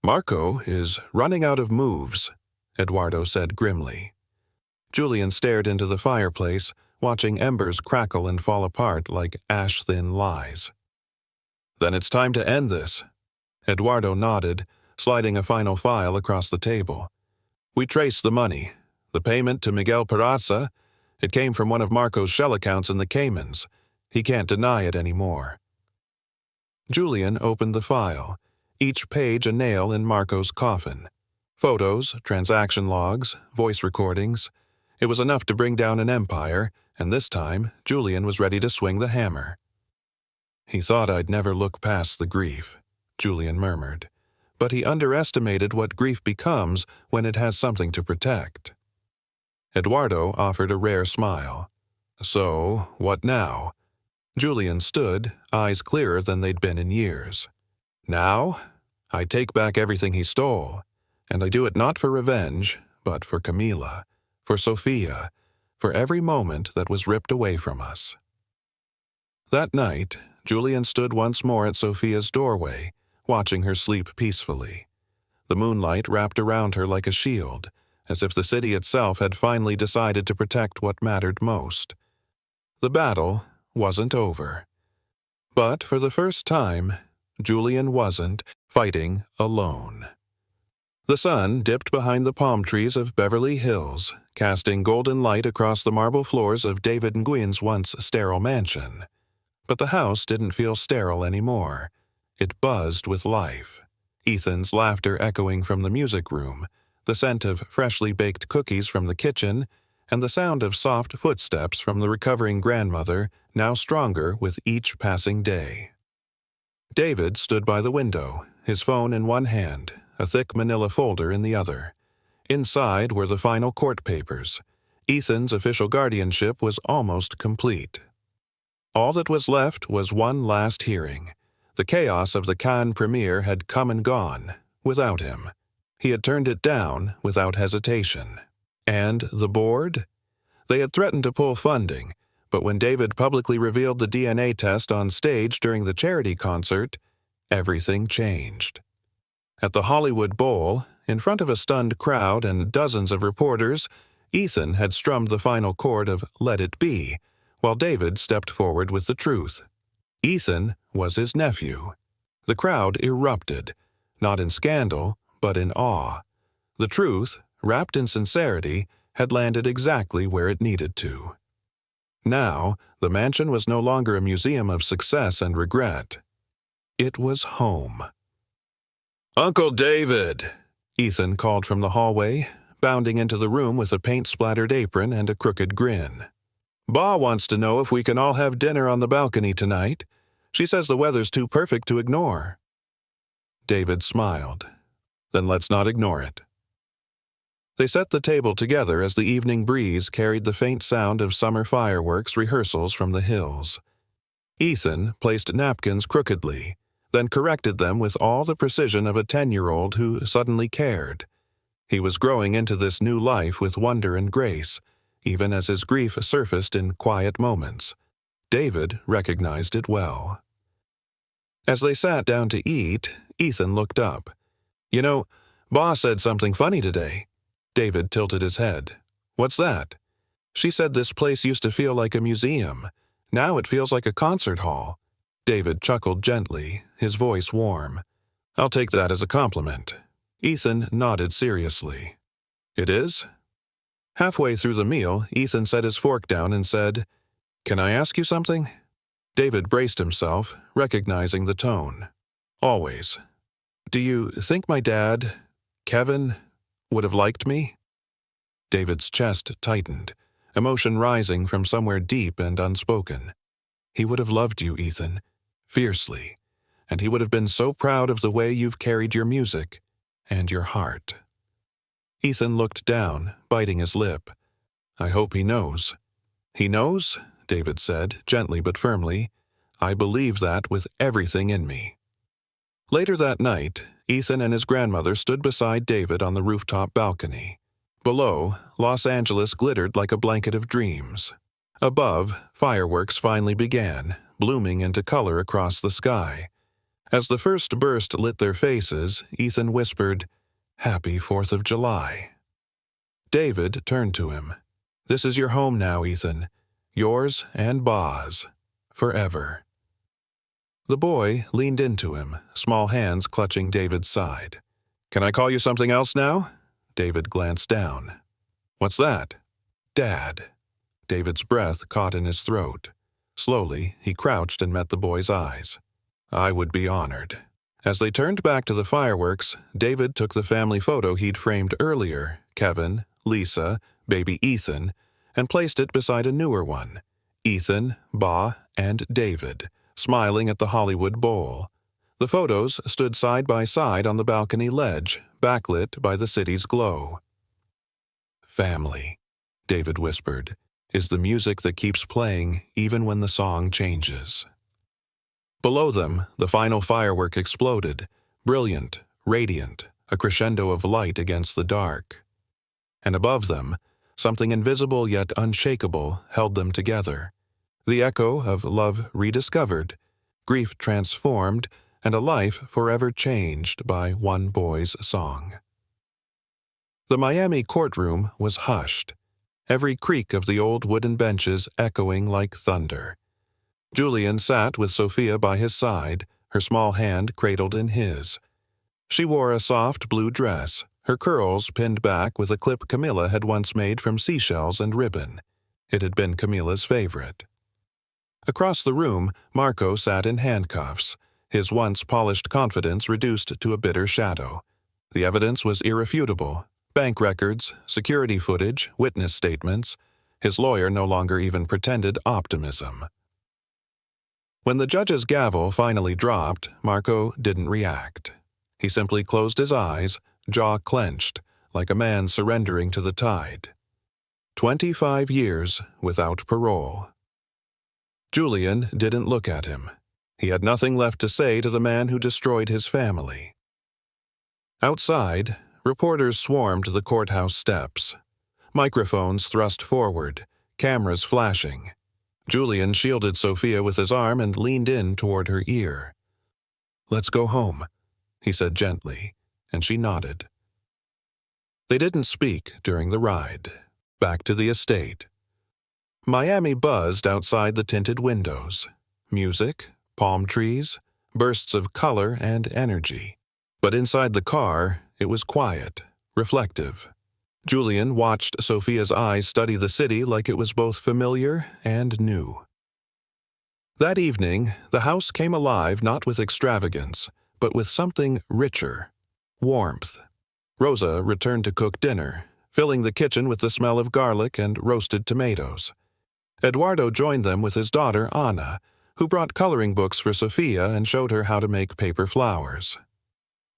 "Marco is running out of moves," Eduardo said grimly. Julian stared into the fireplace, watching embers crackle and fall apart like ash-thin lies. "Then it's time to end this." Eduardo nodded, sliding a final file across the table. "We traced the money. The payment to Miguel Peraza. It came from one of Marco's shell accounts in the Caymans. He can't deny it anymore." Julian opened the file, each page a nail in Marco's coffin. Photos, transaction logs, voice recordings. It was enough to bring down an empire, and this time Julian was ready to swing the hammer. "He thought I'd never look past the grief," Julian murmured. But he underestimated what grief becomes when it has something to protect. Eduardo offered a rare smile. "So, what now?" Julian stood, eyes clearer than they'd been in years. "Now, I take back everything he stole, and I do it not for revenge, but for Camila, for Sophia, for every moment that was ripped away from us." That night, Julian stood once more at Sophia's doorway, watching her sleep peacefully. The moonlight wrapped around her like a shield, as if the city itself had finally decided to protect what mattered most. The battle wasn't over. But for the first time, Julian wasn't fighting alone. The sun dipped behind the palm trees of Beverly Hills, casting golden light across the marble floors of David Nguyen's once sterile mansion. But the house didn't feel sterile anymore. It buzzed with life. Ethan's laughter echoing from the music room, the scent of freshly baked cookies from the kitchen, and the sound of soft footsteps from the recovering grandmother, now stronger with each passing day. David stood by the window, his phone in one hand, a thick manila folder in the other. Inside were the final court papers. Ethan's official guardianship was almost complete. All that was left was one last hearing. The chaos of the Cannes premiere had come and gone, without him. He had turned it down without hesitation. And the board? They had threatened to pull funding, but when David publicly revealed the DNA test on stage during the charity concert, everything changed. At the Hollywood Bowl, in front of a stunned crowd and dozens of reporters, Ethan had strummed the final chord of Let It Be, while David stepped forward with the truth. Ethan was his nephew. The crowd erupted, not in scandal, but in awe. The truth, wrapped in sincerity, had landed exactly where it needed to. Now, the mansion was no longer a museum of success and regret. It was home. "Uncle David!" Ethan called from the hallway, bounding into the room with a paint-splattered apron and a crooked grin. "Ba wants to know if we can all have dinner on the balcony tonight. She says the weather's too perfect to ignore." David smiled. "Then let's not ignore it." They set the table together as the evening breeze carried the faint sound of summer fireworks rehearsals from the hills. Ethan placed napkins crookedly, then corrected them with all the precision of a 10-year-old who suddenly cared. He was growing into this new life with wonder and grace, even as his grief surfaced in quiet moments. David recognized it well. As they sat down to eat, Ethan looked up. "You know, Ba said something funny today." David tilted his head. "What's that?" "She said this place used to feel like a museum. Now it feels like a concert hall." David chuckled gently, his voice warm. "I'll take that as a compliment." Ethan nodded seriously. "It is?" Halfway through the meal, Ethan set his fork down and said, "Can I ask you something?" David braced himself, recognizing the tone. "Always. Do you think my dad, Kevin, would have liked me?" David's chest tightened, emotion rising from somewhere deep and unspoken. "He would have loved you, Ethan, fiercely, and he would have been so proud of the way you've carried your music and your heart." Ethan looked down, biting his lip. "I hope he knows." "He knows?" David said, gently but firmly. "I believe that with everything in me." Later that night, Ethan and his grandmother stood beside David on the rooftop balcony. Below, Los Angeles glittered like a blanket of dreams. Above, fireworks finally began, blooming into color across the sky. As the first burst lit their faces, Ethan whispered, "Happy 4th of July." David turned to him. "This is your home now, Ethan. Yours and Ba's. Forever." The boy leaned into him, small hands clutching David's side. "Can I call you something else now?" David glanced down. "What's that?" "Dad." David's breath caught in his throat. Slowly, he crouched and met the boy's eyes. "I would be honored." As they turned back to the fireworks, David took the family photo he'd framed earlier, Kevin, Lisa, baby Ethan, and placed it beside a newer one, Ethan, Ba, and David, smiling at the Hollywood Bowl. The photos stood side by side on the balcony ledge, backlit by the city's glow. "Family," David whispered, "is the music that keeps playing even when the song changes." Below them, the final firework exploded, brilliant, radiant, a crescendo of light against the dark. And above them, something invisible yet unshakable held them together. The echo of love rediscovered, grief transformed, and a life forever changed by one boy's song. The Miami courtroom was hushed, every creak of the old wooden benches echoing like thunder. Julian sat with Sophia by his side, her small hand cradled in his. She wore a soft blue dress, her curls pinned back with a clip Camilla had once made from seashells and ribbon. It had been Camilla's favorite. Across the room, Marco sat in handcuffs, his once polished confidence reduced to a bitter shadow. The evidence was irrefutable. Bank records, security footage, witness statements. His lawyer no longer even pretended optimism. When the judge's gavel finally dropped, Marco didn't react. He simply closed his eyes, jaw clenched, like a man surrendering to the tide. 25 years without parole. Julian didn't look at him. He had nothing left to say to the man who destroyed his family. Outside, reporters swarmed the courthouse steps. Microphones thrust forward, cameras flashing. Julian shielded Sophia with his arm and leaned in toward her ear. "Let's go home," he said gently, and she nodded. They didn't speak during the ride. Back to the estate. Miami buzzed outside the tinted windows. Music, palm trees, bursts of color and energy. But inside the car, it was quiet, reflective. Julian watched Sophia's eyes study the city like it was both familiar and new. That evening, the house came alive not with extravagance, but with something richer, warmth. Rosa returned to cook dinner, filling the kitchen with the smell of garlic and roasted tomatoes. Eduardo joined them with his daughter, Anna, who brought coloring books for Sophia and showed her how to make paper flowers.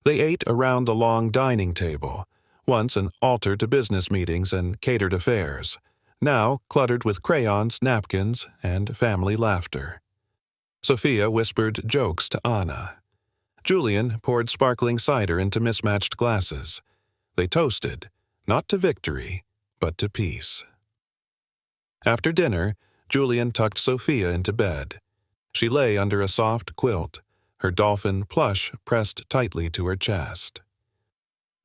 They ate around the long dining table, once an altar to business meetings and catered affairs, now cluttered with crayons, napkins, and family laughter. Sophia whispered jokes to Anna. Julian poured sparkling cider into mismatched glasses. They toasted, not to victory, but to peace. After dinner, Julian tucked Sophia into bed. She lay under a soft quilt, her dolphin plush pressed tightly to her chest.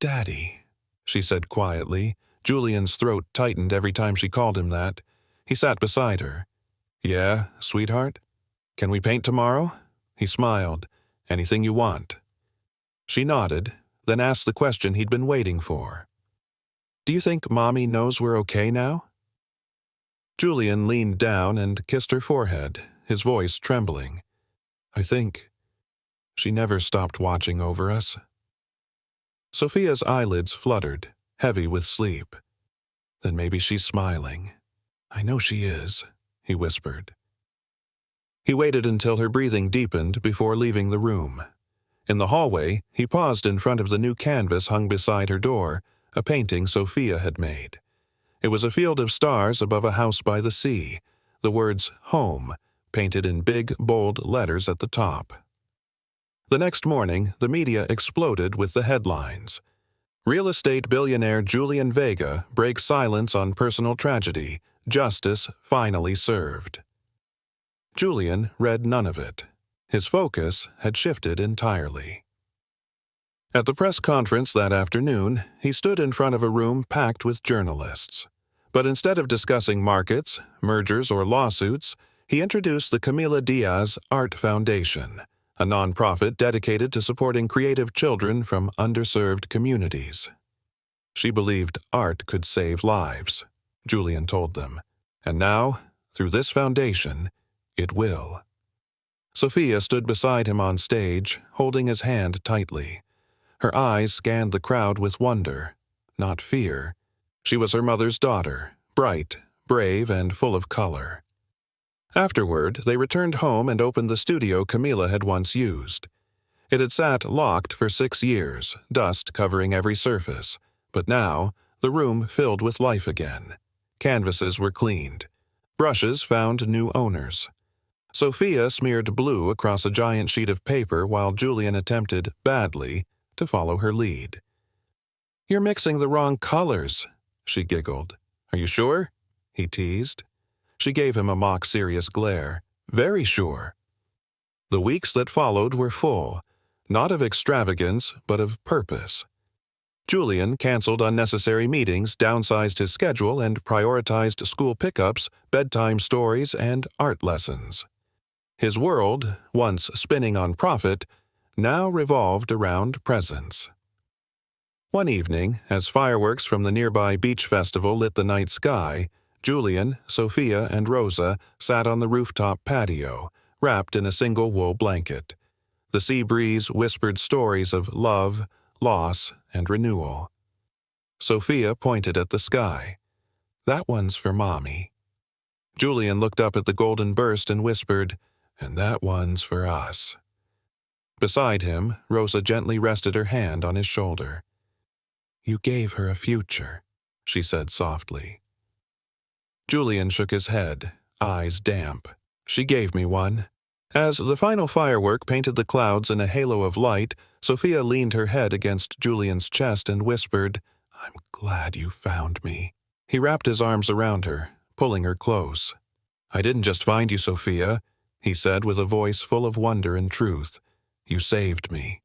"Daddy," she said quietly. Julian's throat tightened every time she called him that. He sat beside her. "Yeah, sweetheart? Can we paint tomorrow?" He smiled. "Anything you want." She nodded, then asked the question he'd been waiting for. "Do you think Mommy knows we're okay now?" Julian leaned down and kissed her forehead, his voice trembling. "I think she never stopped watching over us." Sophia's eyelids fluttered, heavy with sleep. "Then maybe she's smiling." "I know she is," he whispered. He waited until her breathing deepened before leaving the room. In the hallway, he paused in front of the new canvas hung beside her door, a painting Sophia had made. It was a field of stars above a house by the sea, the words "Home" painted in big, bold letters at the top. The next morning, the media exploded with the headlines. Real estate billionaire Julian Vega breaks silence on personal tragedy. Justice finally served. Julian read none of it. His focus had shifted entirely. At the press conference that afternoon, he stood in front of a room packed with journalists. But instead of discussing markets, mergers, or lawsuits, he introduced the Camila Diaz Art Foundation, a nonprofit dedicated to supporting creative children from underserved communities. She believed art could save lives, Julian told them, and now, through this foundation, it will. Sophia stood beside him on stage, holding his hand tightly. Her eyes scanned the crowd with wonder, not fear. She was her mother's daughter, bright, brave, and full of color. Afterward, they returned home and opened the studio Camila had once used. It had sat locked for 6 years, dust covering every surface, but now the room filled with life again. Canvases were cleaned. Brushes found new owners. Sophia smeared blue across a giant sheet of paper while Julian attempted, badly, to follow her lead. "You're mixing the wrong colors," she giggled. "Are you sure?" he teased. She gave him a mock-serious glare. "Very sure." The weeks that followed were full, not of extravagance, but of purpose. Julian canceled unnecessary meetings, downsized his schedule, and prioritized school pickups, bedtime stories, and art lessons. His world, once spinning on profit, now revolved around presence. One evening, as fireworks from the nearby beach festival lit the night sky, Julian, Sophia, and Rosa sat on the rooftop patio, wrapped in a single wool blanket. The sea breeze whispered stories of love, loss, and renewal. Sophia pointed at the sky. "That one's for Mommy." Julian looked up at the golden burst and whispered, "And that one's for us." Beside him, Rosa gently rested her hand on his shoulder. "You gave her a future," she said softly. Julian shook his head, eyes damp. "She gave me one." As the final firework painted the clouds in a halo of light, Sophia leaned her head against Julian's chest and whispered, "I'm glad you found me." He wrapped his arms around her, pulling her close. "I didn't just find you, Sophia," he said with a voice full of wonder and truth. "You saved me."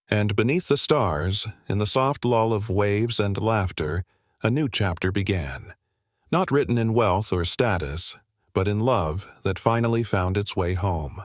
And beneath the stars, in the soft lull of waves and laughter, a new chapter began. Not written in wealth or status, but in love that finally found its way home.